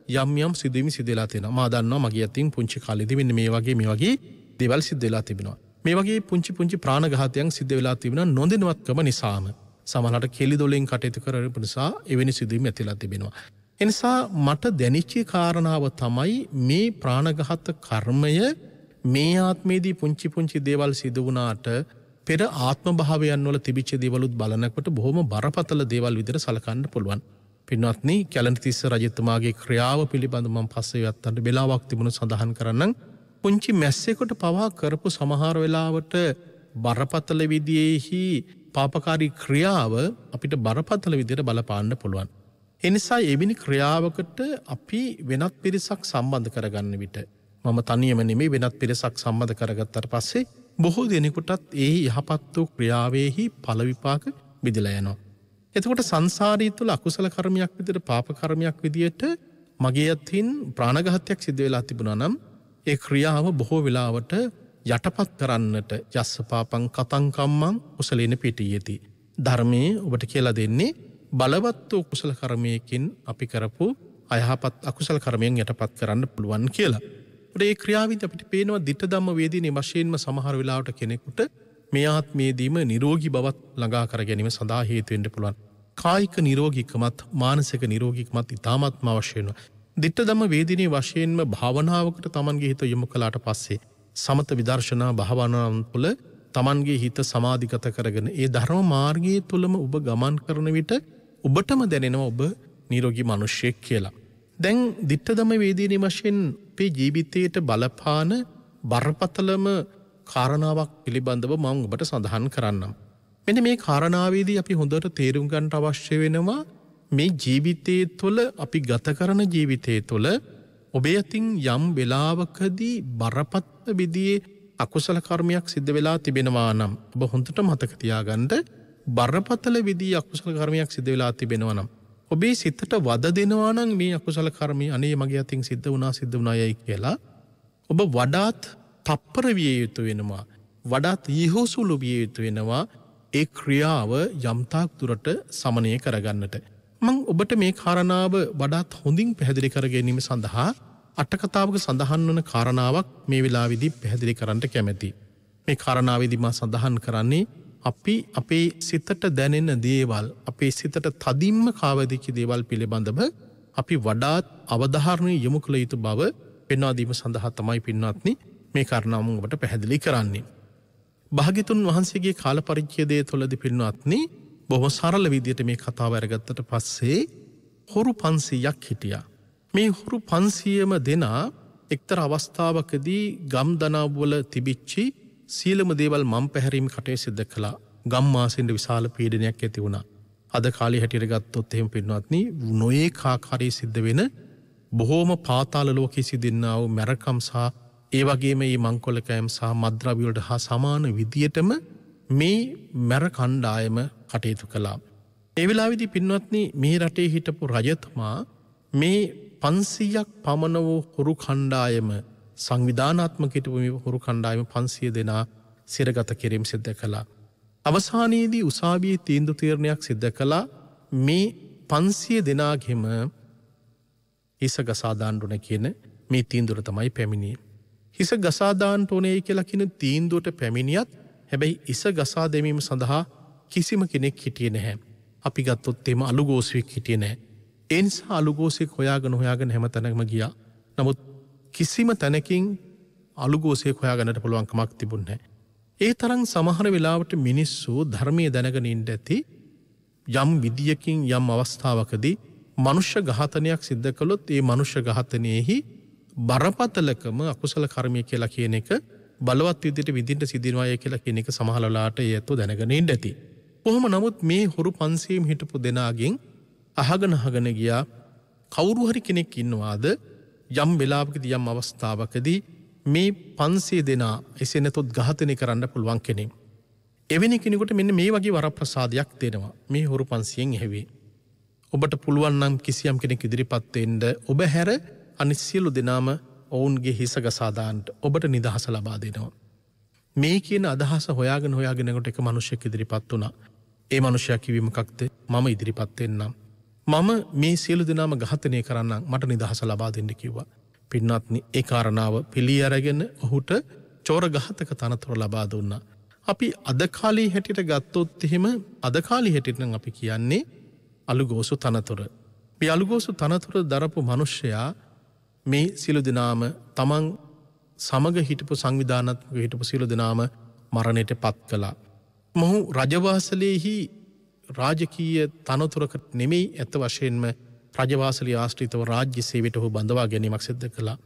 යම් සිදුවීම් සිදු වෙලා තියෙනවා. මා දන්නවා මගේ අතින් පුංචි කාලේදී මෙන්න මේ වගේ දේවල් සිදු වෙලා තිබෙනවා. මේ වගේ පුංචි ප්‍රාණඝාතයන් සිදු වෙලා තිබෙනවා නොදැනුවත්කම නිසාම. සමහරවිට කෙලි දොලෙන් කටයුතු කරපු නිසා එවැනි සිදුවීම් ඇතිලා තිබෙනවා. එනිසා මට දැනෙච්ච කාරණාව තමයි මේ ප්‍රාණඝාත කර්මය මේ ආත්මයේදී පුංචි දේවල් සිදු වුණාට පෙර ආත්ම භාවයන් වල තිබිච්ච දේවලුත් බලනකොට බොහොම බරපතල දේවල් විදිහට සලකන්න පුළුවන්. පින්වත්නි කැලණිතිස්ස රජතුමාගේ ක්‍රියාව පිළිබඳව මම පස්සේ යත්තන්ට වෙලාවක් තිබුණ සඳහන් කරන්නම්. පුංචි මැස්සෙකුට පවා කරපු සමහර වෙලාවට බරපතල විදියෙහි පාපකාරී ක්‍රියාව අපිට බරපතල විදිහට බලපාන්න පුළුවන්. ඒ නිසා එවැනි ක්‍රියාවකට අපි වෙනත් පිරිසක් සම්බන්ධ කරගන්න විට මම තනියම නෙමෙයි වෙනත් පිරිසක් සම්බන්ධ කරගත්තට පස්සේ බොහෝ දෙනෙකුටත් ඒ යහපත් වූ ක්‍රියාවෙහි ඵල විපාක විදලා යනවා. එතකොට සංසාරී තුල අකුසල කර්මයක් විදිහට පාප කර්මයක් විදිහට මගේ අතින් ප්‍රාණඝාතයක් සිදු වෙලා තිබුණා නම් ඒ ක්‍රියාව බොහෝ වෙලාවට යටපත් කරන්නට යස්ස පාපං කතං කම්මං කුසලේන පිටියති. ධර්මයේ ඔබට කියලා දෙන්නේ බලවත් වූ කුසල කර්මයකින් අපි කරපු අයහපත් අකුසල කර්මයන් යටපත් කරන්න පුළුවන් කියලා. ඒ ක්‍රියාවිදි අපිට පේනවා ditta ධම්ම වේදිනේ වශයෙන්ම සමහර වෙලාවට කෙනෙකුට මේ ආත්මයේදීම නිරෝගී බවත් ළඟා කර ගැනීම සඳහා හේතු වෙන්න පුළුවන්. කායික නිරෝගීකමත් මානසික නිරෝගීකමත් ඉතාමත්ම අවශ්‍ය වෙනවා. ditta ධම්ම වේදිනේ වශයෙන්ම භාවනාවකට Tamanගේ හිත යොමු කළාට පස්සේ සමත විදර්ශනා භාවනාවන් තුළ Tamanගේ හිත සමාධිගත කරගෙන ඒ ධර්ම මාර්ගයේ තුලම ඔබ ගමන් කරන විට ඔබටම දැනෙනවා ඔබ නිරෝගී මිනිසෙක් කියලා. දැන් ditta ධම්ම වේදිනේ වශයෙන් අපේ ජීවිතයට බලපාන බරපතලම කාරණාවක් පිළිබඳව මම ඔබට සඳහන් කරන්නම්. මෙන්න මේ කාරණාවේදී අපි හොඳට තේරුම් ගන්නට අවශ්‍ය වෙනවා මේ ජීවිතයේ තුළ අපි ගත කරන ජීවිතයේ තුළ ඔබේ අතින් යම් වෙලාවකදී බරපතල විදිහේ අකුසල කර්මයක් සිද්ධ වෙලා තිබෙනවා නම් ඔබ හොඳට මතක තියාගන්න බරපතල විදිහේ අකුසල කර්මයක් සිද්ධ වෙලා තිබෙනවා නම් ඔබේ සිතට වද දෙනවා නම් මේ අකුසල කර්මය අනේ මගේ අතින් සිද්ධ වුණායයි කියලා ඔබ වඩාත් තප්පර විය යුතු වෙනවා. වඩාත් ඊහොසුළු විය යුතු වෙනවා ඒ ක්‍රියාව යම්තාක් දුරට සමනය කරගන්නට. මම ඔබට මේ කාරණාව වඩාත් හොඳින් පැහැදිලි කර ගැනීම සඳහා අට කතාවක සඳහන් වන කාරණාවක් මේ වෙලාවේදී පැහැදිලි කරන්න කැමැතියි. මේ කාරණාවේදී මා සඳහන් කරන්නේ අපි අපේ සිතට දැනෙන දේවල් අපේ සිතට තදින්ම කාවදිච්ච දේවල් පිළිබඳව අපි වඩාත් අවධාරණය යොමු කළ යුතු බව පෙන්වා දීම සඳහා තමයි පින්වත්නි මේ කාරණාව මම ඔබට පැහැදිලි කරන්නේ. භාග්‍යතුන් වහන්සේගේ කාල පරිච්ඡේදය තුළදී පින්වත්නි බොහොම සරල විදියට මේ කතාව අරගත්තට පස්සේ හොරු 500ක් හිටියා. මේ හොරු 500ම දෙනා එක්තරා අවස්ථාවකදී ගම් දනව්වල තිබිච්චි සීලම දේවල් මම් පැහැරීම කටයුතු සිදු කළා. ගම්මාසින්ද විශාල පීඩනයක් ඇති වුණා. අද කාලේ හැටියට ගත්තොත් එහෙම පින්වත්නි නොයේක ආකාරයේ සිද්ධ වෙන බොහෝම පාතාල ලෝකයේ සිදින්නා වූ මරකම් සහ ඒ වගේම මේ මංකොල්ලකෑම් සහ මද්ද්‍රව්‍ය වලට හා සමාන විදියටම මේ මර කණ්ඩායම කටයුතු කළා. ඒ වෙලාවේදී පින්වත්නි මේ රටේ හිටපු රජතුමා මේ 500ක් පමණ වූ හොරු කණ්ඩායම සංවිධානාත්මක හිටපු මේ හොරු කණ්ඩායම 500 දෙනා සිරගත කිරීම සිදු කළා. අවසානයේදී උසාවියේ තීන්දුව තීරණයක් සිදු කළා මේ 500 දෙනාගෙම හිස ගසා දාන්න ඕන කියන මේ තීන්දුව තමයි පැමිණියේ. හිස ගසා දාන්න ඕනේ කියලා කියන තීන්දුවට පැමිණියත් හැබැයි හිස ගසා දැමීම සඳහා කිසිම කෙනෙක් හිටියේ නැහැ. අපි ගත්තොත් එම අලුගෝසුවෙක් හිටියේ නැහැ. ඒ නිසා අලුගෝසෙක් හොයාගෙන හැමතැනම ගියා. නමුත් කිසිම තැනකින් අලුගෝසෙක් හොයාගන්නට පුළුවන් කමක් තිබුණේ නැහැ. ඒ තරම් සමහර වෙලාවට මිනිස්සු ධර්මයේ දැනගෙන ඉන්න ඇති යම් විදියකින් යම් අවස්ථාවකදී මනුෂ්‍ය ඝාතනයක් සිද්ධ කළොත් ඒ මනුෂ්‍ය ඝාතනයේහි බරපතලකම අකුසල කර්මය කියලා කියන එක බලවත් විදිහට විඳින්න සිදිනවාය කියලා කියන එක සමහර වෙලාවට ඒත් දැනගෙන ඉන්න ඇති. කොහොම නමුත් මේ හොරු 500ම හිටපු දෙනාගෙන් අහගෙන ගියා කවුරු හරි කෙනෙක් ඉන්නවාද යම් වෙලාවකදී යම් අවස්ථාවකදී මේ 500 දෙනා එසේ නැතොත් ඝාතනය කරන්න පුළුවන් කෙනෙක්. එවැනි කෙනෙකුට මෙන්න මේ වගේ වරප්‍රසාදයක් දෙනවා. මේ හොරු 500න් ඇහුවේ. ඔබට පුළුවන් නම් කිසියම් කෙනෙක් ඉදිරිපත් වෙන්න ඔබ හැර අනිත් සියලු දෙනාම ඔවුන්ගේ හිස ගසා දාන්න ඔබට නිදහස ලබා දෙනවා. මේ කියන අදහස හොයාගෙනකොට එක මිනිහෙක් ඉදිරිපත් වුණා. ඒ මිනිහයා කිව්වේ මොකක්ද? මම ඉදිරිපත් වෙන්නම්. මම මේ සියලු දෙනාම ඝාතනය කරන්නම්. මට නිදහස ලබා දෙන්න කිව්වා. පින්වත්නි ඒ කාරණාව පිළි අරගෙන ඔහුට චෝර ඝාතක තනතුර ලබා දුන්නා. අපි අද කාලේ හැටියට ගත්තොත් එහෙම අද කාලේ හැටියට නම් අපි කියන්නේ අලුගෝසු තනතුර. මේ අලුගෝසු තනතුර දරපු මිනිහයා මේ සියලු දෙනාම තමන් සමග හිටපු සංවිධානාත්මක හිටපු සියලු දෙනාම මරණයට පත් කළා. මොහු රජවාසලේහි රාජකීය තනතුරකට නෙමෙයි ඇත්ත වශයෙන්ම රජවාසලේ ආශ්‍රිතව රාජ්‍ය සේවයට ඔහු බඳවා ගැනීමක් සිදු කළා.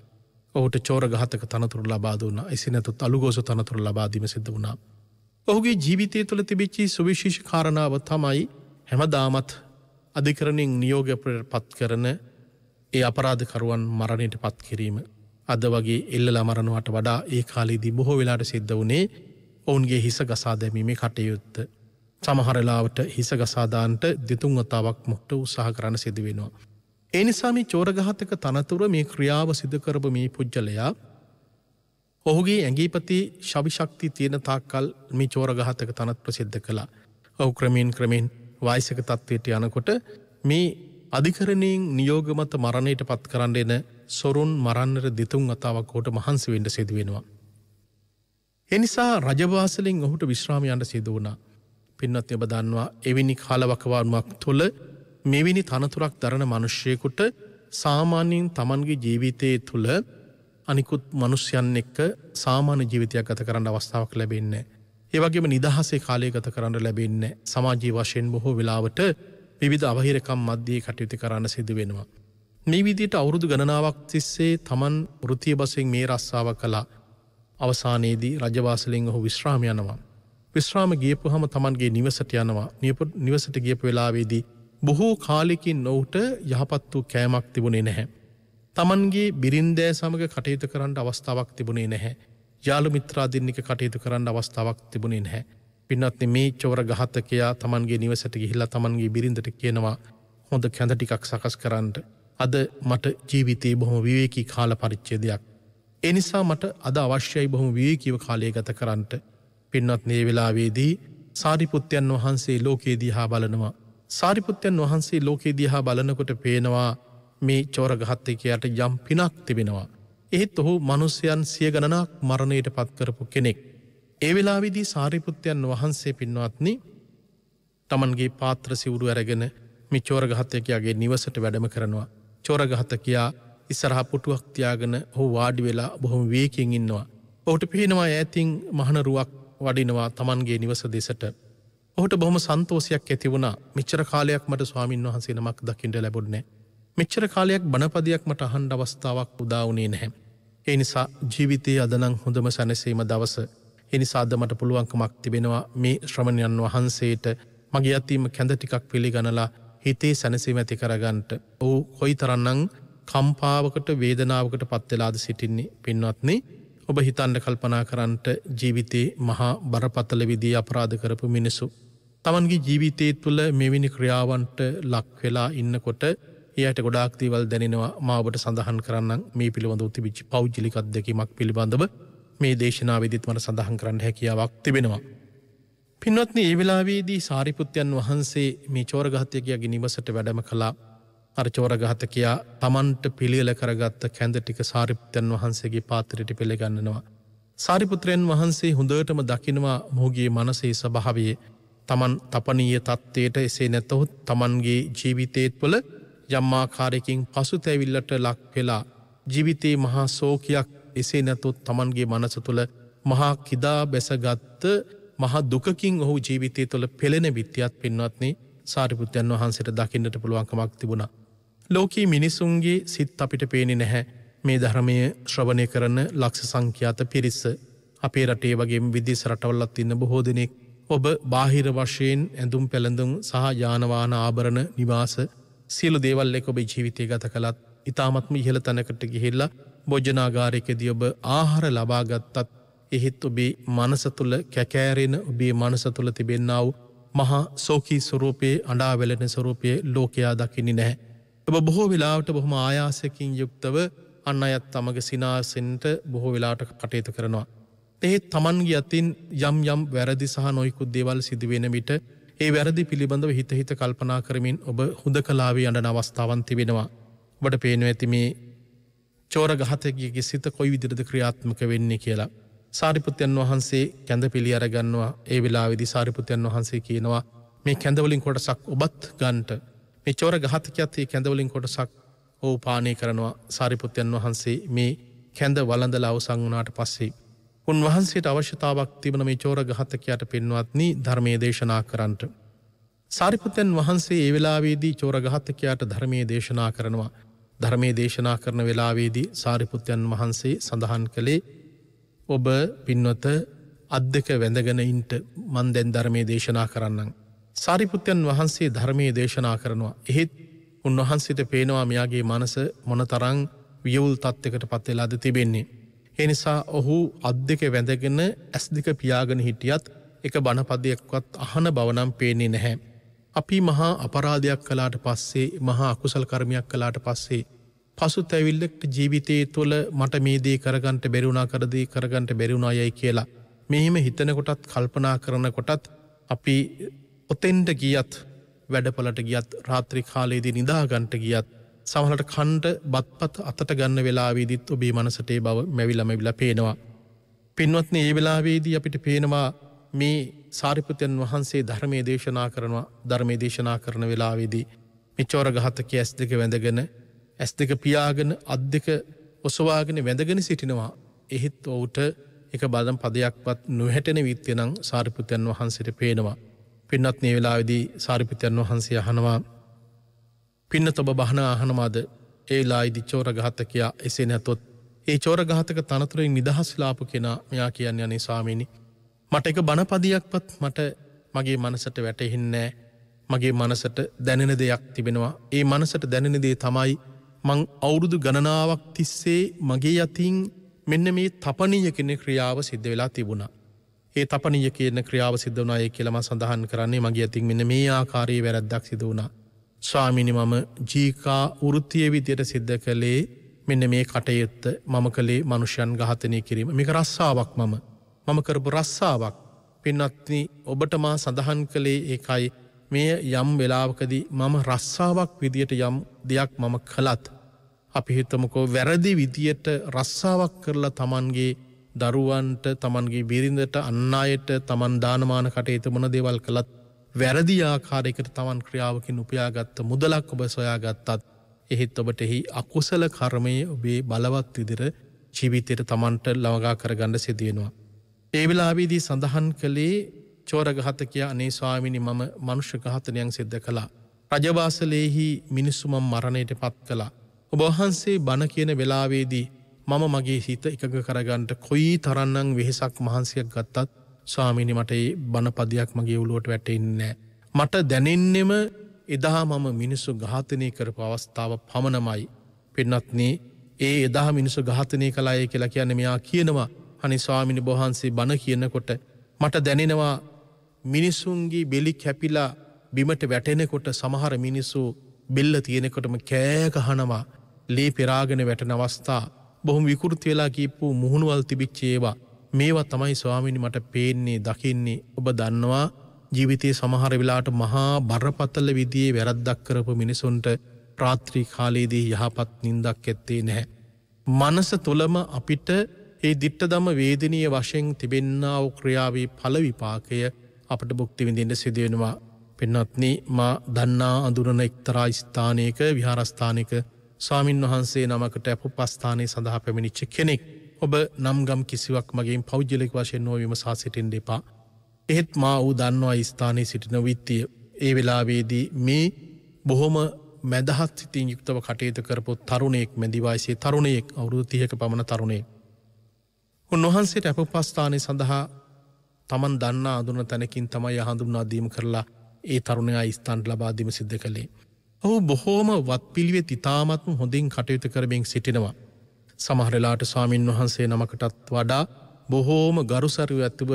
ඔහුට චෝර ඝාතක තනතුරු ලබා දුන්නා. එසේ නැත්නම් අලුගෝසු තනතුරු ලබා දීම සිදු වුණා. ඔහුගේ ජීවිතය තුළ තිබිච්චි සුවිශේෂ කාරණාව තමයි හැමදාමත් අධිකරණයෙන් නියෝගයට පත් කරන ඒ අපරාධකරුවන් මරණයට පත් කිරීම. අද වගේ එල්ලලා මරණවට වඩා ඒ කාලේදී බොහෝ වෙලාට සිද්ධ වුණේ ඔවුන්ගේ හිස ගසා දැමීමේ කටයුත්ත. සමහර වෙලාවට හිස ගසා දාන්නට දෙතුන් වතාවක් මොහොත උත්සාහ කරන්න සිදු වෙනවා. ඒ නිසා මේ චෝරඝාතක තනතුර මේ ක්‍රියාව සිදු කරපු මේ පුජ්‍යලයා ඔහුගේ ඇඟිපති ශවි ශක්තිය තියෙන තාක්කල් මේ චෝරඝාතක තනතුර සිද්ධ කළා. ඔහු ක්‍රමෙන් වයසක තත්ත්වයට යනකොට මේ අධිකරණයෙන් නියෝග මත මරණයට පත් කරන්න එන සොරුන් මරන්නට දෙතුන් වතාවක් ඔහුට මහන්සි වෙන්න සිදු වෙනවා. ඒ නිසා රජවාසලෙන් ඔහුට විශ්‍රාම යන්න සිදු වුණා. පින්වත්නි ඔබ දන්නවා එවැනි කාලවකවානුවක් තුළ මෙවැනි තනතුරක් දරන මිනිසෙකුට සාමාන්‍යයෙන් Tamanගේ ජීවිතයේ තුළ අනිකුත් මිනිසයන් එක්ක සාමාන්‍ය ජීවිතයක් ගත කරන්න අවස්ථාවක් ලැබෙන්නේ නැහැ. ඒ වගේම නිදහසේ කාලය ගත කරන්න ලැබෙන්නේ නැහැ. සමාජීය වශයෙන් බොහෝ වෙලාවට විවිධ අවහිරකම් මැද්දේ කටයුතු කරන්න සිදු වෙනවා. මේ විදිහට අවුරුදු ගණනාවක් තිස්සේ Taman වෘත්තීය වශයෙන් මේ රස්සාව කළා. අවසානයේදී රජවාසලෙන් ඔහු විශ්‍රාම යනවා. විශ්‍රාම ගියපුවහම Tamanගේ නිවසට යනවා. නිවසට ගියපු වෙලාවේදී බොහෝ කාලෙකින් ඔහුට යහපත් වූ කෑමක් තිබුණේ නැහැ. Tamanගේ බිරින්දෑ සමග කටයුතු කරන්න අවස්ථාවක් තිබුණේ නැහැ. යාළු මිත්‍රාදීන් එක්ක කටයුතු කරන්න අවස්ථාවක් තිබුණේ නැහැ. පින්වත්නි මේ චෝර ඝාතකයා Tamanගේ නිවසට ගිහිල්ලා Tamanගේ බිරින්දට කියනවා හොඳ කැඳ ටිකක් සකස් කරන්න. අද මට ජීවිතේ බොහොම විවේකී කාල පරිච්ඡේදයක්. ඒ නිසා මට අද අවශ්‍යයි බොහොම විවේකීව කාලය ගත කරන්න. පින්වත්නි මේ වෙලාවේදී සාරිපුත්යන් වහන්සේ ලෝකේ දිහා බලනවා. සාරිපුත්යන් වහන්සේ ලෝකේ දිහා බලනකොට පේනවා මේ චෝර ඝාතකයාට යම් පිනක් තිබෙනවා. එහෙත් ඔහු මිනිසයන් සිය ගණනක් මරණයට පත් කරපු කෙනෙක්. ඒ වෙලාවේදී සාරිපුත්යන් වහන්සේ පින්වත්නි Tamanගේ පාත්‍ර සිවුරු අරගෙන මේ චෝර ඝාතකයාගේ නිවසට වැඩම කරනවා. චෝර ඝාතකයා ඉස්සරහා පුටුවක් තියාගෙන ඔහු වාඩි වෙලා බොහොම විවේකයෙන් ඉන්නවා. ඔහුට පේනවා ඈතින් මහනරුවක් වඩිනවා Tamanගේ නිවස දෙසට. ඔහුට බොහොම සන්තෝෂයක් ඇති වුණා. මෙච්චර කාලයක් මට ස්වාමින් වහන්සේ නමක් දකින්න ලැබුණේ නැහැ. මෙච්චර කාලයක් බණපදයක් මට අහන්න අවස්ථාවක් උදා වුණේ නැහැ. ඒ නිසා ජීවිතයේ අද නම් හොඳම සැනසීම දවස. ඒ නිසා අද මට පුළුවන්කමක් තිබෙනවා මේ ශ්‍රමණයන් වහන්සේට මගේ අතින්ම කැඳ ටිකක් පිළිගනලා හිතේ සැනසීම ඇති කරගන්නට. ඔව් කොයිතරම්නම් කම්පාවකට වේදනාවකට පත් වෙලාද සිටින්නේ පින්වත්නි. ඔබ හිතන්න කල්පනා කරන්නට ජීවිතේ මහා බරපතල විදිහේ අපරාධ කරපු මිනිසු Tamanගේ ජීවිතයේ තුල මෙවැනි ක්‍රියාවන්ට ලක් වෙලා ඉන්නකොට එයාට ගොඩාක් දේවල් දැනෙනවා. මා ඔබට සඳහන් කරන්නම් මේ පිළිබඳව තිබිච්ච පෞද්ගලික අත්දැකීමක් පිළිබඳව මේ දේශනාවේදීත් මට සඳහන් කරන්න හැකියාවක් තිබෙනවා. පින්වත්නි මේ වෙලාවේදී සාරිපුත්යන් වහන්සේ මේ චෝර ඝාතකයාගේ නිවසට වැඩම කළා. අර චෝර ඝාතකයා Tamanට පිළියෙල කරගත්ත කැඳ ටික සාරිපුත්යන් වහන්සේගේ පාත්‍රයට පිළිගන්නනවා. සාරිපුත්‍රයන් වහන්සේ හොඳටම දකිනවා මොහුගේ මනසේ ස්වභාවය. Taman තපනීය තත්ත්වයට එසේ නැතහොත් Tamanගේ ජීවිතයේ තුළ යම් ආකාරයකින් පසුතැවිල්ලට ලක් වෙලා ජීවිතේ මහා ශෝකයක් එසේ නැතොත් Tamanගේ මනස තුළ මහා කිදා බැසගත් මහා දුකකින් ඔහු ජීවිතය තුළ පෙළෙන විත්‍යත් පින්වත්නි සාරිපුත්යන් වහන්සේට දකින්නට පුළුවන්කමක් තිබුණා. ලෝකී මිනිසුන්ගේ සිත් අපිට පේන්නේ නැහැ. මේ ධර්මය ශ්‍රවණය කරන ලක්ෂ සංඛ්‍යාත පිරිස අපේ රටේ වගේම විදේශ රටවලත් ඉන්න බොහෝ දෙනෙක් ඔබ බාහිර වශයෙන් ඇඳුම් පැළඳුම් සහ යාන වාහන ආභරණ නිවාස සියලු දේවල් එක්ක ඔබේ ජීවිතය ගත කළත් ඊ타මත්ම ඉහළ තැනකට ගිහිල්ලා භෝජනාගාරයකදී ඔබ ආහාර ලබා ගත්තත් එහෙත් ඔබේ මනස තුළ කැකෑරෙන ඔබේ මනස තුළ තිබෙනා වූ මහා ශෝකී ස්වරූපයේ අඬා වැළෙන ස්වරූපයේ ලෝකයා දකින්නේ නැහැ. ඔබ බොහෝ වෙලාවට බොහොම ආයාසයෙන් යුක්තව අන් අයත් තමග සිනාසෙන්ට බොහෝ වෙලාවට කටයුතු කරනවා. එහෙත් Tamanගේ අතින් යම් වැරදි සහ නොයෙකුත් දේවල් සිදු වෙන විට ඒ වැරදි පිළිබඳව හිත කල්පනා කරමින් ඔබ හුදකලාවේ යන අවස්ථාවන් තිබෙනවා. ඔබට පේනවා ඇති මේ චෝර ඝාතකයෙකුගේ සිත කොයි විදිහටද ක්‍රියාත්මක වෙන්නේ කියලා. සාරිපුත්යන් වහන්සේ කැඳ පිළි අරගන්නවා. ඒ වෙලාවේදී සාරිපුත්යන් වහන්සේ කියනවා මේ කැඳ වලින් කොටසක් ඔබත් ගන්නට. මේ චෝර ඝාතකයාත් මේ කැඳ වලින් කොටසක් ඔව් පානය කරනවා. සාරිපුත්යන් වහන්සේ මේ කැඳ වළඳලා අවසන් වුණාට පස්සේ උන්වහන්සේට අවශ්‍යතාවක් තිබුණ මේ චෝර ඝාතකයාට පින්වත්නි ධර්මයේ දේශනා කරන්නට. සාරිපුත්යන් වහන්සේ ඒ වෙලාවේදී චෝර ඝාතකයාට ධර්මයේ දේශනා කරනවා. ධර්මයේ දේශනා කරන වෙලාවේදී සාරිපුත්යන් වහන්සේ සඳහන් කළේ ඔබ පින්වත අත් දෙක වැඳගෙන ඉන්ට මන් දැන් ධර්මයේ දේශනා කරන්නම්. සාරිපුත්තයන් වහන්සේ ධර්මයේ දේශනා කරනවා. එහෙත් උන්වහන්සේට පේනවා මෙයාගේ මනස මොනතරම් වියවුල් තත්යකට පත් වෙලාද තිබෙන්නේ. ඒ නිසා ඔහු අත් දෙක වැඳගෙන ඇස් දෙක පියාගෙන හිටියත් එක බණපදයක්වත් අහන බව නම් පේන්නේ නැහැ. අපි මහා අපරාධයක් කළාට පස්සේ මහා අකුසල කර්මයක් කළාට පස්සේ පසුතැවිල්ලට ජීවිතයේ තුළ මට මේ දේ කරගන්නට බැරි වුණා කරදී කරගන්නට බැරි වුණා යයි කියලා මෙහෙම හිතන කොටත් කල්පනා කරන කොටත් අපි ඔතෙන්ට ගියත් වැඩපලට ගියත් රාත්‍රී කාලයේදී නිදා ගන්නට ගියත් සමහරට කණ්ඩ බත්පත් අතට ගන්න වෙලාවේදීත් ඔබේ මනසට ඒ බව මැවිලා පේනවා. පින්වත්නි, මේ වෙලාවේදී අපිට පේනවා මේ සාරිපුත්යන් වහන්සේ ධර්මයේ දේශනා කරන වෙලාවේදී මේ චෝර ඝාතකයා ඇස් දෙක වැඳගෙන ඇස් දෙක පියාගෙන අත් දෙක ඔසවාගෙන වැඳගෙන සිටිනවා. එහෙත් ඔහුට එක බදම් පදයක්වත් නොහැටෙන විත්‍ය නම් සාරිපුත්යන් වහන්සේට පේනවා. පින්නත් මේ වෙලාවේදී සාරිපුත්යන් වහන්සේ අහනවා, පින්නත ඔබ බහන අහනවාද? ඒ වෙලාවේදී චෝර ඝාතකයා එසේ නැතොත් ඒ චෝර ඝාතක තනතුරෙන් නිදහස් වෙලාපු කෙනා මෙයා කියන්නේ අනේ ස්වාමීනි, මට එක බණපදියක්වත් මට මගේ මනසට වැටහෙන්නේ නැහැ. මගේ මනසට දැනෙන දෙයක් තිබෙනවා. ඒ මනසට දැනෙන දේ තමයි මං අවුරුදු ගණනාවක් තිස්සේ මගේ යතින් මෙන්න මේ තපනීය කියන ක්‍රියාව සිද්ධ වෙලා තිබුණා. ඒ තපනීය කියන ක්‍රියාව සිද්ධ වුණා කියලා මම සඳහන් කරන්නේ මගේ යතින් මෙන්න මේ ආකාරයේ වැරද්දක් සිදු වුණා. ස්වාමීනි, මම ජීකා වෘත්තිය විදියට සිද්ධ කළේ මෙන්න මේ කටයුත්ත. මම කළේ මනුෂ්‍යයන් ඝාතනය කිරීම. මේක රස්සාවක්. මම කරපු රස්සාවක්. පින්වත්නි, ඔබට මා සඳහන් කළේ ඒකයි. මේ යම් වෙලාවකදී මම රස්සාවක් විදියට යම් දෙයක් මම කළත් අපි හිතමුකෝ වැරදි විදියට රස්සාවක් කරලා Tamanගේ දරුවන්ට, Tamanගේ බිරිඳට, අන් අයට Taman දානමාන කටයුතු මොන දේවල් කළත් වැරදි ආකාරයකට Taman ක්‍රියාවකින් උපයාගත්ත මුදලක් ඔබ සොයාගත්තත් එහෙත් ඔබට එහි අකුසල කර්මයේ ඔබේ බලවත් විදිහට ජීවිතයට Tamanට ළඟා කරගන්න සිදු වෙනවා. ඒ වෙලාවේදී සඳහන් කළේ චෝර ඝාතකයා අනේ ස්වාමීනි, මම මනුෂ්‍ය ඝාතනයන් සිද්ධ කළා. රජවාසලේහි මිනිස්සු මම මරණයට පත් කළා. ඔබ වහන්සේ බණ කියන වෙලාවේදී මම මගේ හිත එකඟ කරගන්නට කොයි තරම්නම් වෙහෙසක් මහන්සියක් ගත්තත් ස්වාමීනි, මට ඒ බණපදයක් මගේ ඔළුවට වැටෙන්නේ නැහැ. මට දැනෙන්නෙම එදා මම මිනිස්සු ඝාතනය කරපු අවස්ථාව පමණමයි. පින්වත්නි, ඒ එදා මිනිස්සු ඝාතනය කළාය කියලා කියන්නේ මෙයා කියනවා අනේ ස්වාමීනි, වහන්සේ බණ කියනකොට මට දැනෙනවා මිනිසුන්ගේ බෙලි කැපිලා බිමට වැටෙනකොට සමහර මිනිස්සු බෙල්ල තියෙනකොටම කෑ ගහනවා. ලේ පෙරාගෙන වැටෙන අවස්ථා, බොහොම විකෘති වෙලා කියපු මුහුණුවල් තිබිච්ච ඒවා. මේවා තමයි ස්වාමීනි මට පේන්නේ, දකින්නේ. ඔබ දන්නවා ජීවිතයේ සමහර වෙලාවට මහා බරපතල විදිහේ වැරද්දක් කරපු මිනිසුන්ට රාත්‍රී කාලයේදී යහපත් නිින්දක් ඇත්තේ නැහැ. මනස තුළම අපිට ඒ දිට්ඨධම්ම වේදනීය වශයෙන් තිබෙන්නා වූ ක්‍රියාවේ ඵල විපාකය අපට භුක්ති විඳින්න සිදු වෙනවා. පින්වත්නි, මා දන්නා අඳුරන එක්තරා ස්ථානයක විහාරස්ථානයක ස්වාමින් වහන්සේ නමකට අපුපස්ථානයේ සඳහා පැමිණිච්ච කෙනෙක්. ඔබ නම්ගම් කිසිවක් මගින් පෞද්ගලික වශයෙන් නො විමසා සිටින්න එපා. එහෙත් මා ඌ දන්නවා ස්ථානයේ සිටින විත්තිය. ඒ වෙලාවේදී මේ බොහොම මැදහත් සිතින් යුක්තව කටයුතු කරපු තරුණයෙක්, මැදි වයසේ තරුණයෙක්, අවුරුදු 30ක පමණ තරුණයෙක්. උන්වහන්සේට අපුපස්ථානයේ සඳහා Taman දන්නා අඳුන තැනකින් තමයි හඳුන්වා දීම කරලා ඒ තරුණයා ස්ථානට ලබා දීම සිද්ධ කළේ. ඔහු බොහෝම වත්පිළිවෙත් ඉතාමත්ම හොඳින් කටයුතු කරමින් සිටිනවා. සමහර වෙලාවට ස්වාමින් වහන්සේ නමකටත් වඩා බොහෝම ගරුසරු ඇතුව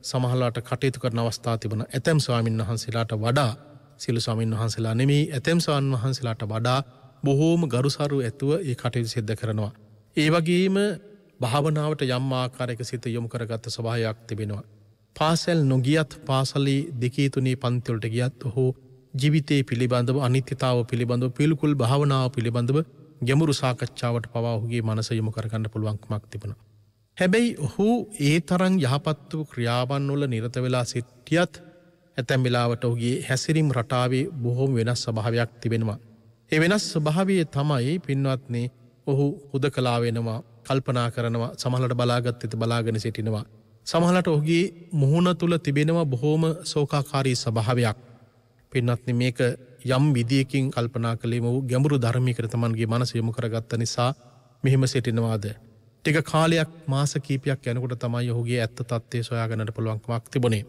සමහරලාට කටයුතු කරන අවස්ථා තිබුණා. ඇතැම් ස්වාමින් වහන්සේලාට වඩා, සියලු ස්වාමින් වහන්සේලා නෙමෙයි, ඇතැම් ස්වාමින් වහන්සේලාට වඩා බොහෝම ගරුසරු ඇතුව ඒ කටයුතු සිද්ධ කරනවා. ඒ වගේම භාවනාවට යම් ආකාරයක සිත යොමු කරගත්ත ස්වභාවයක් තිබෙනවා. පාසල් නොගියත් පාසලේ 2 3 පන්ති වලට ගියත් ඔහු ජීවිතයේ පිළිබඳව, අනිත්‍යතාව පිළිබඳව, පිළිකුල් භාවනාව පිළිබඳව ගැඹුරු සාකච්ඡාවට පවා ඔහුගේ මනස යොමු කරගන්න පුළුවන්කමක් තිබුණා. හැබැයි ඔහු ඒ තරම් යහපත් වූ ක්‍රියාවන් වල නිරත වෙලා සිටියත් ඇතැම් වෙලාවට ඔහුගේ හැසිරීම් රටාවේ බොහොම වෙනස් ස්වභාවයක් තිබෙනවා. ඒ වෙනස් ස්වභාවය තමයි පින්වත්නි ඔහු හුදකලා වෙනවා, කල්පනා කරනවා, සමහරවිට බලාගත් බලාගෙන සිටිනවා. සමහරවිට ඔහුගේ මුහුණ තුල තිබෙනවා බොහොම ශෝකාකාරී ස්වභාවයක්. පින්වත්නි, මේක යම් විදියකින් කල්පනා කළේම වූ ගැඹුරු ධර්මයකට Tamanගේ මනස යොමු කරගත්ත නිසා මෙහෙම සිටිනවාද? ටික කාලයක් මාස කීපයක් යනකොට තමයි ඔහුගේ ඇත්ත තත්ත්වය සොයාගන්නට පුළුවන්කමක් තිබුණේ.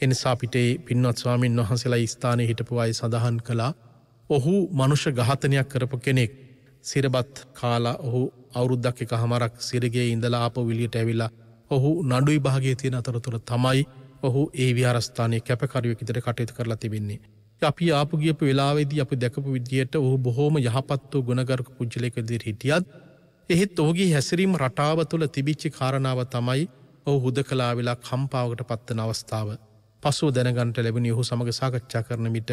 එනිසා පිටේ පින්වත් ස්වාමීන් වහන්සේලා ස්ථානයේ හිටපු අය සඳහන් කළා ඔහු මනුෂ්‍ය ඝාතනයක් කරපු කෙනෙක්. සිරබත් කාලා ඔහු අවුරුද්දක් එකහමාරක් සිරගේ ඉඳලා ආපහු එළියට ඇවිල්ලා ඔහු නඩු විභාගයේ තියෙන අතරතුර තමයි ඔහු ඒ විහාරස්ථානයේ කැපකරුවෙක් විදිහට කටයුතු කරලා තිබෙන්නේ. අපි ආපු ගියපු වෙලාවේදී අපි දැකපු විදිහට ඔහු බොහොම යහපත් වූ ගුණගරුක පුජ්‍යලයක විදිහට හිටියත් එහෙත් ඔහුගේ හැසිරීම රටාව තුළ තිබිච්ච කාරණාව තමයි ඔහු හුදකලා වෙලා කම්පාවකට පත්වන අවස්ථාව. පසුව දැනගන්නට ලැබුණේ ඔහු සමග සාකච්ඡා කරන විට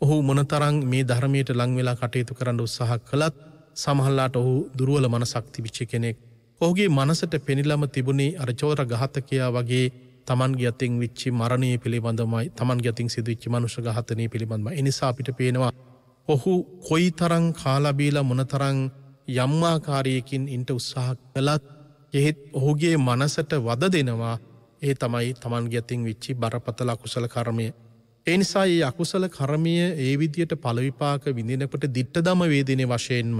ඔහු මොනතරම් මේ ධර්මයට ලං වෙලා කටයුතු කරන්න උත්සාහ කළත් සමහරලාට ඔහු දුර්වල මනසක් තිබිච්ච කෙනෙක්. ඔහුගේ මනසට පෙනිලම තිබුණේ අර චෝර ඝාතකයා වගේ තමන්ගේ අතින් විච්ච මරණය පිළිබඳවයි තමන්ගේ අතින් සිදුවෙච්ච මනුෂ්‍ය ඝාතනය පිළිබඳවයි. ඒ නිසා අපිට පේනවා ඔහු කොයිතරම් කාලා බීලා මොනතරම් යම් ආකාරයකින් ඉන්න උත්සාහ කළත් එහෙත් ඔහුගේ මනසට වද දෙනවා. ඒ තමයි තමන්ගේ අතින් විච්ච බරපතල අකුසල කර්මය. ඒ නිසා මේ අකුසල කර්මය ඒ විදියට ඵල විපාක විඳිනකොට dittadama වේදිනේ වශයෙන්ම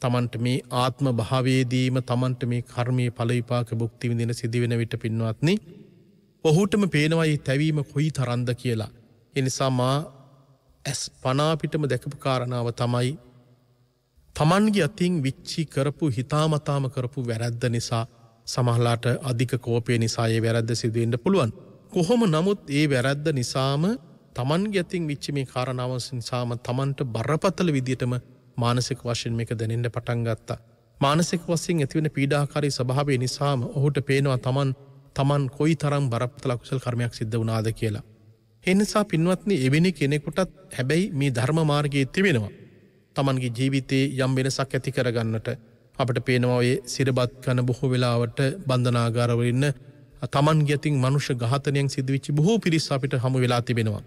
තමන්ට මේ ආත්ම භාවයේදීම තමන්ට මේ කර්මයේ ඵල විපාක භුක්ති විඳින සිදුවෙන විට පින්වත්නි ඔහුටම පේනවා මේ තැවීම කොයි තරම්ද කියලා. ඒ නිසා මා ඇස් පනා පිටම දැකපු කාරණාව තමයි තමන්ගේ අතින් විච්චි කරපු හිතාමතාම කරපු වැරද්ද නිසා සමහරලාට අධික කෝපය නිසා ඒ වැරද්ද සිදු වෙන්න පුළුවන්. කොහොම නමුත් ඒ වැරද්ද නිසාම තමන්ගේ අතින් විච්ච මේ කාරණාව නිසාම තමන්ට බරපතල විදියටම මානසික වශයෙන් මේක දැනෙන්න පටන් ගත්තා. මානසික වශයෙන් ඇතිවෙන පීඩාකාරී ස්වභාවය නිසාම ඔහුට පේනවා තමන් කොයිතරම් බරපතල අකුසල කර්මයක් සිද්ධ වුණාද කියලා. ඒ නිසා පින්වත්නි එවැනි කෙනෙකුටත් හැබැයි මේ ධර්ම මාර්ගයේ තිබෙනවා. තමන්ගේ ජීවිතේ යම් වෙනසක් ඇති කරගන්නට අපිට පේනවා ඔය සිරබත් කන බොහෝ වෙලාවට බන්ධනාගාරවල ඉන්න තමන්ගේ අතින් මනුෂ්‍ය ඝාතනයෙන් සිදුවෙච්ච බොහෝ පිරිස් අපිට හමු වෙලා තිබෙනවා.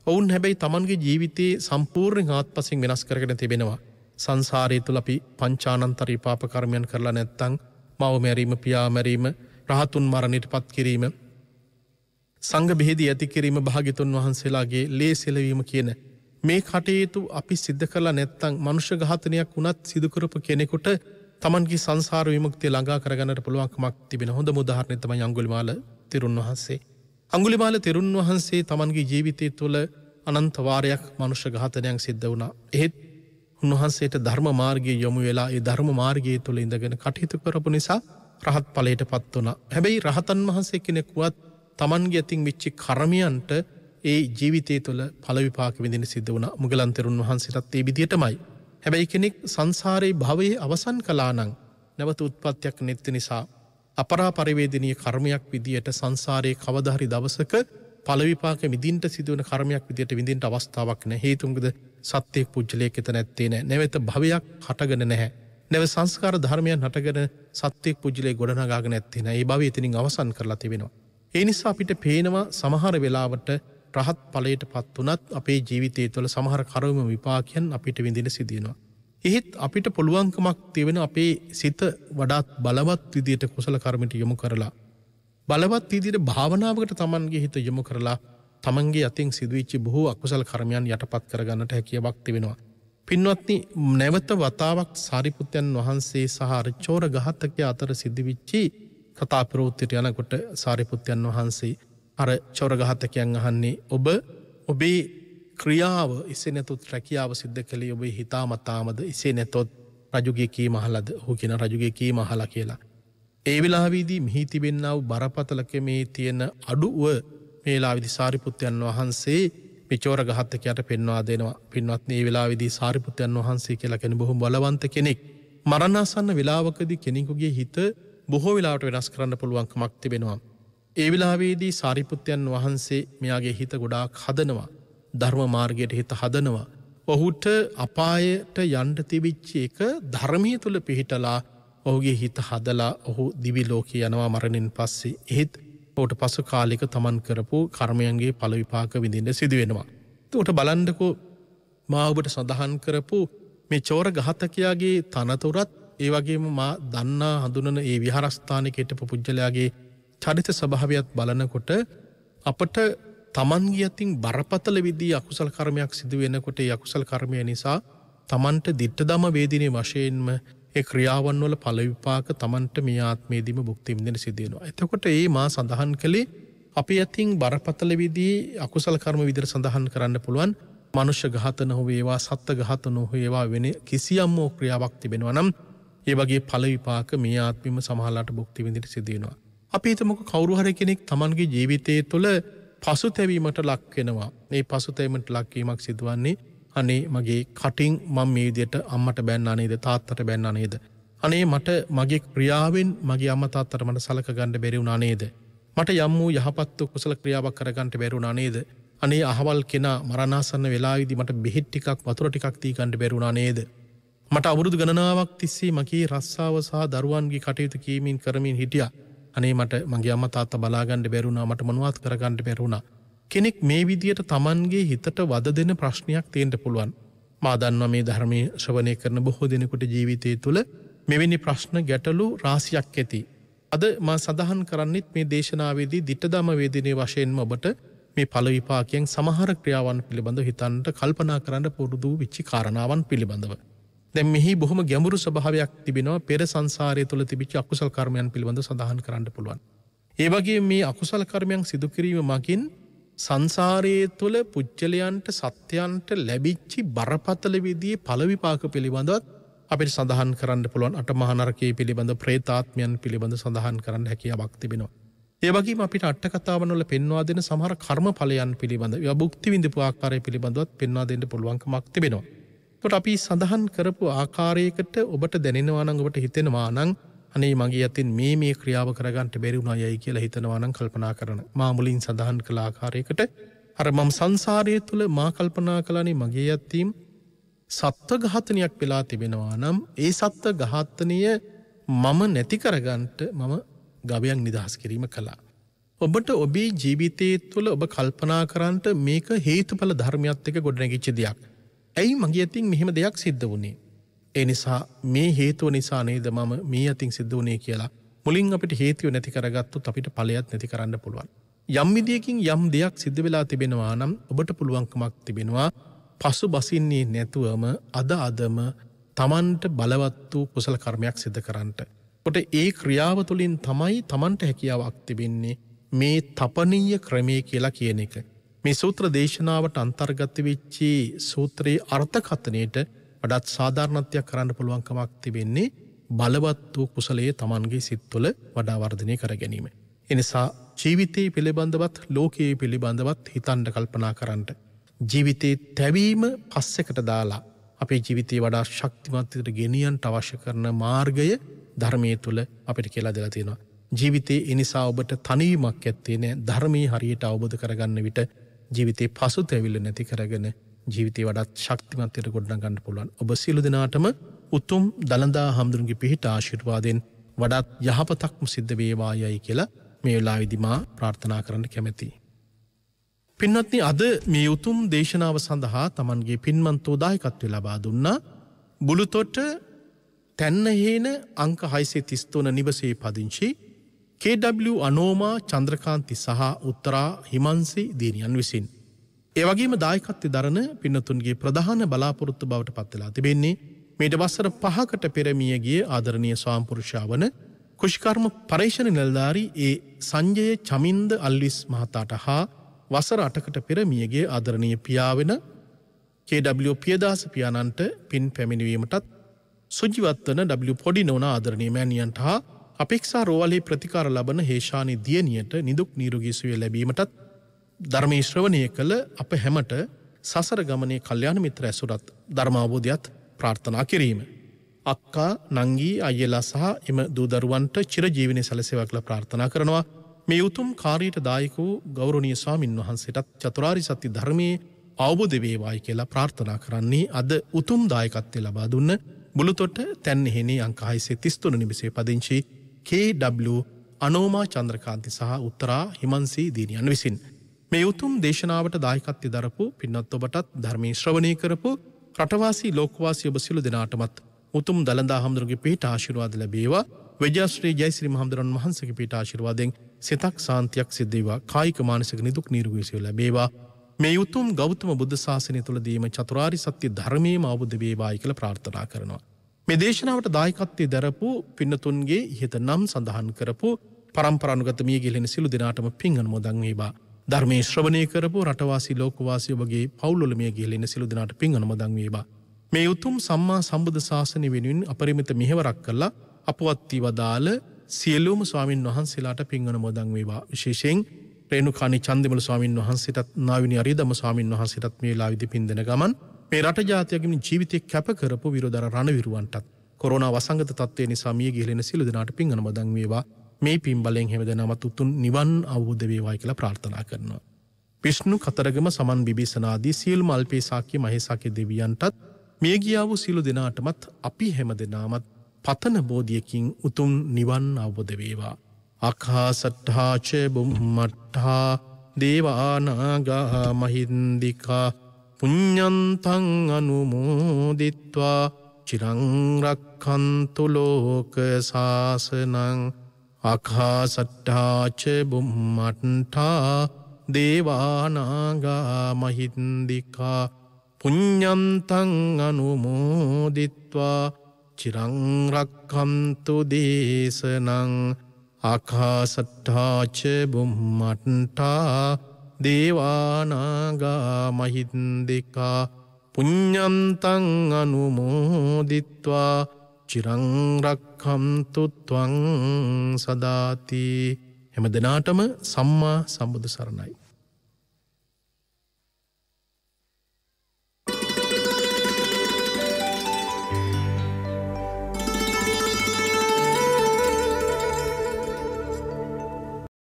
ඔවුන් හැබැයි තමන්ගේ ජීවිතේ සම්පූර්ණ ආත්පසින් වෙනස් කරගෙන තිබෙනවා. සංසාරය තුළ අපි පංචානන්තර විපාක කර්මයන් කරලා නැත්නම් මව මැරීම, පියා මැරීම, රහතුන් මරණයට පත් කිරීම, සංඝ බෙහෙදී ඇති කිරීම, භාග්‍යතුන් වහන්සේලාගේ ලේ සෙලවීම කියන මේ කටයුතු අපි සිද්ධ කරලා නැත්නම් මනුෂ්‍ය ඝාතනයක් වුණත් සිදු කරපු කෙනෙකුට තමන්ගේ සංසාර විමුක්තිය ළඟා කරගන්නට පුළුවන්කමක් තිබෙන හොඳම උදාහරණය තමයි අඟුලිමාල තෙරුන් වහන්සේ. අඟුලිමාල තෙරුන් වහන්සේ තමන්ගේ ජීවිතය තුළ අනන්ත වාරයක් මනුෂ්‍ය ඝාතනයක් සිද්ධ වුණා. එහෙත් උන්වහන්සේට ධර්ම මාර්ගයේ යොමු වෙලා ඒ ධර්ම මාර්ගයේ තුළ ඉඳගෙන කටයුතු කරපු නිසා රහත් ඵලයට පත් වුණා. හැබැයි රහතන් වහන්සේ කෙනෙකුවත් තමන්ගේ අතින් වෙච්ච කර්මයන්ට ඒ ජීවිතය තුළ ඵල විපාක විඳින්න සිද්ධ වුණා. මුගලන් තෙරුන් වහන්සේටත් ඒ විදියටමයි. හැබැයි කෙනෙක් සංසාරේ භවයේ අවසන් කළා නම් නැවත උත්පත්තියක් නැති නිසා අපරා පරිවේදනීය කර්මයක් විදියට සංසාරේ කවදා හරි දවසක ඵල විපාක විඳින්න සිදුවන කර්මයක් විදියට විඳින්න අවස්ථාවක් නැහැ. හේතුන්ගද සත්‍යයක් පුජ්‍යලයක එත නැත්තේ නැහැ. නැවත භවයක් හටගෙන නැහැ. නැව සංස්කාර ධර්මයන් හටගෙන සත්‍යයක් පුජ්‍යලයේ ගොඩනගාගෙන නැත්තේ නැහැ. ඒ භවය එතනින් අවසන් කරලා තිබෙනවා. ඒ නිසා අපිට පේනවා සමහර වෙලාවට රහත් ඵලයට පත් වුණත් අපේ ජීවිතය තුළ සමහර කර්ම විපාකයන් අපිට විඳින සිදු වෙනවා. එහෙත් අපිට පුළුවන්කමක් තියෙන අපේ සිත වඩාත් බලවත් විදියට කුසල කර්මයට යොමු කරලා බලවත් විදියට භාවනාවකට තමන්ගේ හිත යොමු කරලා තමන්ගේ අතින් සිදුවෙච්ච බොහෝ අකුසල කර්මයන් යටපත් කරගන්නට හැකියාවක් තිබෙනවා. පින්වත්නි නැවත වතාවක් සාරිපුත්යන් වහන්සේ සහ චෝර ඝාතකයා අතර සිදුවෙච්ච කතා ප්‍රවෘත්තියට යනකොට සාරිපුත්යන් වහන්සේ අර චෝර ඝාතකයන් අහන්නේ ඔබේ ක්‍රියාව එසේ නැතොත් රැකියාව සිද්ධ කළේ ඔබේ හිතාමතාමද එසේ නැතොත් රජුගේ කීම අහලාද? ඔහු කියන රජුගේ කීම අහලා කියලා. ඒ වෙලාවේදී මෙහි තිබෙනා වූ බරපතලකමේ තියෙන අඩුව මේ වෙලාවේදී සාරිපුත්යන් වහන්සේ මේ චෝර ඝාතකයාට පෙන්වා දෙනවා. පින්වත්නි මේ වෙලාවේදී සාරිපුත්යන් වහන්සේ කියලා කෙනෙක් බොහොම බලවන්ත කෙනෙක්. මරණාසන්න වෙලාවකදී කෙනෙකුගේ හිත බොහෝ වෙලාවට වෙනස් කරන්න පුළුවන්කමක් තිබෙනවා. ඒ වෙලාවේදී සාරිපුත්යන් වහන්සේ මෙයාගේ හිත ගොඩාක් හදනවා. ධර්ම මාර්ගයට හිත හදනවා. ඔහුට අපායට යන්න තිබිච්ච එක ධර්මයේ තුල පිහිටලා ඔහුගේ හිත හදලා ඔහු දිවි ලෝකේ යනවා මරණින් පස්සේ. එහෙත් ඔහුට පසු කාලයක තමන් කරපු කර්මයන්ගේ ඵල විපාක විඳින්න සිදු වෙනවා. ඒකට බලන්නකෝ මා ඔබට සඳහන් කරපු මේ චෝර ඝාතකයාගේ තනතුරත් ඒ වගේම මා දන්නා හඳුනන ඒ විහාරස්ථානයේ හිටපු පුජ්‍යලයාගේ චරිත ස්වභාවයත් බලනකොට අපට තමන්ගේ අතින් බරපතල විදිහේ අකුසල කර්මයක් සිදු වෙනකොට ඒ අකුසල කර්මය නිසා තමන්ට dittadama වේදිනේ වශයෙන්ම ඒ ක්‍රියාවන් වල ඵල විපාක Tamanට මේ ආත්මයේදීම භුක්ති විඳින්න සිදු වෙනවා. එතකොට මේ මා සඳහන් කළේ අපි අතින් බරපතල විදිහේ අකුසල කර්ම විදිහට සඳහන් කරන්න පුළුවන් මනුෂ්‍ය ඝාතන හෝ වේවා සත්ත්ව ඝාතන හෝ වේවා වෙන කිසියම් ක්‍රියාවක් තිබෙනවා නම් ඒ වගේ ඵල විපාක මේ ආත්මෙම සමහරලාට භුක්ති විඳින්න සිදු වෙනවා. අපි හිතමුකෝ කවුරු හරි කෙනෙක් Tamanගේ ජීවිතය තුළ පසුතැවීමට ලක් වෙනවා. මේ පසුතැවීමට ලක් වීමක් සිදුවන්නේ අනේ මගේ කටින් මම මේ විදිහට අම්මට බැන්නා නේද තාත්තට බැන්නා නේද? අනේ මට මගේ ක්‍රියාවෙන් මගේ අම්මා තාත්තට මට සලක ගන්න බැරි වුණා නේද? මට යම් වූ යහපත් වූ කුසල ක්‍රියාවක් කරගන්න බැරි වුණා නේද? අනේ අහවල් කෙනා මරණාසන්න වෙලාවේදී මට බෙහෙත් ටිකක් වතුර ටිකක් දී ගන්න බැරි වුණා නේද? මට අවුරුදු ගණනාවක් තිස්සේ මගේ රස්සාව සහ දරුවන්ගේ කටයුතු කීමින් කරමින් හිටියා. අනේ මට මගේ අම්මා තාත්තා බලා ගන්න බැරි වුණා මට මොනවත් කරගන්න බැරි වුණා. කෙනෙක් මේ විදියට Tamanගේ හිතට වද දෙන ප්‍රශ්නයක් තියෙන්න පුළුවන්. මා දන්නවා මේ ධර්මයේ ශ්‍රවණය කරන බොහෝ දෙනෙකුට ජීවිතය තුළ මෙවැනි ප්‍රශ්න ගැටලු රාශියක් ඇති. අද මා සඳහන් කරන්නෙත් මේ දේශනාවේදී dittadama වේදිනේ වශයෙන්ම ඔබට මේ ඵල විපාකයෙන් සමහර ක්‍රියාවන් පිළිබඳව හිතන්නට කල්පනා කරන්න පුරුදු වෙච්ච කාරණාවන් පිළිබඳව. දැන් මෙහි බොහොම ගැඹුරු ස්වභාවයක් තිබෙනවා පෙර සංසාරය තුළ තිබිච්ච අකුසල කර්මයන් පිළිබඳව සඳහන් කරන්න පුළුවන්. ඒ වගේම මේ අකුසල කර්මයන් සිදු කිරීම මගින් සංසාරයේ තුළ පුජ්‍යලයන්ට සත්‍යයන්ට ලැබිච්ච බරපතල විදිහේ ඵල විපාක පිළිබඳවත් අපිට සඳහන් කරන්න පුළුවන්. අටමහා නරකයේ පිළිබඳ ප්‍රේතාත්මයන් පිළිබඳ සඳහන් කරන්න හැකියාවක් තිබෙනවා. ඒ වගේම අපිට අට කතාවන් වල පෙන්වා දෙන සමහර කර්ම ඵලයන් පිළිබඳ ඒවා භුක්ති විඳපු ආකාරය පිළිබඳවත් පෙන්වා දෙන්න පුළුවන්කමක් තිබෙනවා. ඒකට අපි සඳහන් කරපු ආකාරයකට ඔබට දැනෙනවා නම් ඔබට හිතෙනවා නම් අනේ මගේ අතින් මේ ක්‍රියාව කරගන්න බැරි වුණා යයි කියලා හිතනවා නම් කල්පනා කරන. මා මුලින් සඳහන් කළ ආකාරයකට අර මම සංසාරයේ තුල මා කල්පනා කළානේ මගේ අතින් සත්ත්ව ඝාතනයක් වෙලා තිබෙනවා නම් ඒ සත්ත්ව ඝාතනීය මම නැති කරගන්නට මම ගවයන් නිදහස් කිරීම කළා. ඔබට ඔබේ ජීවිතයේ තුළ ඔබ කල්පනා කරන්නට මේක හේතුඵල ධර්මයක් එක්ක ගොඩනැගිච්ච දෙයක්. ඇයි මගේ අතින් මෙහෙම දෙයක් සිද්ධ වුණේ? ඒ නිසා මේ හේතුව නිසා නේද මම මේ අතින් සිද්ධ වුණේ කියලා මුලින් අපිට හේතුව නැති කරගත්තොත් අපිට ඵලයක් නැති කරන්න පුළුවන්. යම් විදියකින් යම් දෙයක් සිද්ධ වෙලා තිබෙනවා නම් ඔබට පුළුවන්කමක් තිබෙනවා පසු බසින්නේ නැතුවම අදම Tamanට බලවත් වූ කුසල කර්මයක් සිදු කරන්නට. කොට ඒ ක්‍රියාව තුළින් තමයි Tamanට හැකියාවක් තිබෙන්නේ මේ තපනීය ක්‍රමයේ කියලා කියන එක. මේ සූත්‍ර දේශනාවට අන්තර්ගත වෙච්ච සූත්‍රයේ අර්ථකථනයට වඩාත් සාධාරණත්වයක් කරන්න පුළුවන්කමක් තිබෙන්නේ බලවත් වූ කුසලයේ Tamanගේ සිත් තුළ වඩා වර්ධනය කර ගැනීම. ඒ නිසා ජීවිතයේ පිළිබඳවත් ලෝකයේ පිළිබඳවත් හිතන්න කල්පනා කරන්න. ජීවිතේ තැවීම පස්සෙකට දාලා අපේ ජීවිතේ වඩා ශක්තිමත් විදිහට ගෙනියන්නට අවශ්‍ය කරන මාර්ගය ධර්මයේ තුල අපිට කියලා දෙලා තියෙනවා. ජීවිතේ ඒ නිසා ඔබට තනිවීමක් ඇත්තේ නැහැ. ධර්මයේ හරියට අවබෝධ කරගන්න විට ජීවිතේ පසුතැවිල්ල නැති කරගෙන ජීවිතේ වඩාත් ශක්තිමත් විදිහට ගොඩනගන්න පුළුවන්. ඔබ සියලු දෙනාටම උතුම් දලදා හම්දුරුගේ පිහිට ආශිර්වාදයෙන් වඩාත් යහපතක්ම සිද්ධ වේවායයි කියලා මේ වෙලාවේදී මා ප්‍රාර්ථනා කරන්න කැමැතියි. පින්වත්නි, අද මේ උතුම් දේශනාව සඳහා Tamanගේ පින්මන්තෝ දායකත්වය ලබා දුන්නා බුලුතොට තැන්නහේන අංක 633 නිවසේ පදිංචි KW අනෝමා චන්ද්‍රකාන්ති සහ උත්තරා හිමන්සි දිනියන් විසින්. ඒ වගේම දායකත්වය දරන පින්නතුන්ගේ ප්‍රධාන බලාපොරොත්තු බවට පත් වෙලා තිබෙන්නේ මේට වසර 5කට පෙර මිය ගිය ආදරණීය ස්වාමිපුරුෂයා වන කුෂිකර්ම පරීක්ෂණ නිලධාරී ඒ සංජය චමින්ද අල්විස් මහතාට හා වසර 8කට පෙර මිය ගිය ආදරණීය පියා වෙන KW පියදාස පියාණන්ට පින් පැමිණවීමටත් සුජීවත් වන W පොඩි නෝනා ආදරණීය මෑණියන්ට හා අපේක්ෂා රෝවලේ ප්‍රතිකාර ලබන හේෂානි දියණියට නිදුක් නිරෝගී සුවය ලැබීමටත් ධර්මයේ ශ්‍රවණය කළ අප හැමට සසර ගමනේ කල්යාණ මිත්‍ර ඇසුරත් ධර්ම අවබෝධයත් ප්‍රාර්ථනා කිරීම. අක්කා නංගී අයියලා සහ එම දූ දරුවන්ට චිරජීවනයේ සැලසේවා කියලා ප්‍රාර්ථනා කරනවා. මේ උතුම් කාර්යයට දායක වූ ගෞරවනීය ස්වාමින් වහන්සේටත් චතුරාර්ය සත්‍ය ධර්මයේ අවබෝධ වේවායි කියලා ප්‍රාර්ථනා කරන්නේ අද උතුම් දායකත්වය ලබා දුන්න බුලුතොට තැන්නෙහිණි අංක 633 නිවසේ පදිංචි KW අනෝමා චන්ද්‍රකාන්ති සහ උත්තරා හිමන්සි දිනියන් විසින්. මේ උතුම් දේශනාවට දායකත්වය දරපු පින්වත් ඔබටත් ධර්මයේ ශ්‍රවණය කරපු රටවාසී ලෝකවාසී ඔබ සියලු දෙනාටමත් උතුම් දලදා හම්දුරුගේ පිහිට ආශිර්වාද ලැබේවා. විජයශ්‍රී ජයශ්‍රී මහම්දුරන් වහන්සේගේ පිහිට ආශිර්වාදයෙන් සිතක් සාන්තියක් සිද්ධ වේවා. කායික මානසික නිදුක් නිරෝගී සුවය ලැබේවා. මේ උතුම් ගෞතම බුද්ධ ශාසනය තුලදීම චතුරාර්ය සත්‍ය ධර්මයේම අවබෝධ වේවායි කියලා ප්‍රාර්ථනා කරනවා. මේ දේශනාවට දායකත්වයේ දරපු පින්නතුන්ගේ ඉහත නම් සඳහන් කරපු පරම්පරානුගත මිය ගිලින සිළු දෙනාටම පින් අනුමෝදන් වේවා. ධර්මයේ ශ්‍රවණය කරපු රටවාසී ලෝකවාසී ඔබගේ පවුල්වල මිය ගිලින සිළු දෙනාට පින් අනුමෝදන් වේවා. මේ උතුම් සම්මා සම්බුද්ධ ශාසනය වෙනුවෙන් අපරිමිත මෙහෙවරක් කළා අපවත් වී වදාළ සියලුම ස්වාමින් වහන්සේලාට පින් අනුමෝදන් වේවා. විශේෂයෙන් රේණුකාණී චන්දිමල ස්වාමින් වහන්සේටත් නාවිනී අරියදම්ම ස්වාමින් වහන්සේටත් මේ ලාවිදි පින් දෙන ගමන් මේ රට ජාතියගේ ජීවිතේ කැප කරපු විරෝධර රණවිරුවන්ටත් කොරෝනා වසංගත තත්ත්වය නිසා මිය ගිහින සිළු දෙනාට පින් අනුමෝදන් වේවා. මේ පින් බලෙන් හැමදෙනාමත් උතුම් නිවන් අවබෝධ වේවායි කියලා ප්‍රාර්ථනා කරනවා. විෂ්ණු කතරගම සමන් විභීෂණාදී සියලුම අල්පේ ශාක්‍ය මහේශාක්‍ය දෙවියන්ටත් මිය ගියා වූ සිළු දෙනාටමත් අපි හැමදෙනාමත් පතන බෝධියකින් උතුම් නිවන් අවබෝධ වේවා. අකාසට්ඨා ච බුම්මට්ඨා දේවානාගා මහින්దికා පුඤ්ඤන්තං අනුමෝදිත්වා චිරං රක්ඛන්තු ලෝක සාසනං. අකාසට්ඨා ච බුම්මට්ඨා දේවානාගා මහින්దికා පුඤ්ඤන්තං අනුමෝදිත්වා චිරං රක්ඛන්තු දේශනං. ආකාසට්ඨා ච බුම්මට්ඨා දේවානාගා මහින්దికා පුඤ්ඤන්තං අනුමෝදිත්වා චිරං රක්ඛන්තු ත්වං සදාති. හැම දිනාටම සම්මා සම්බුදු සරණයි.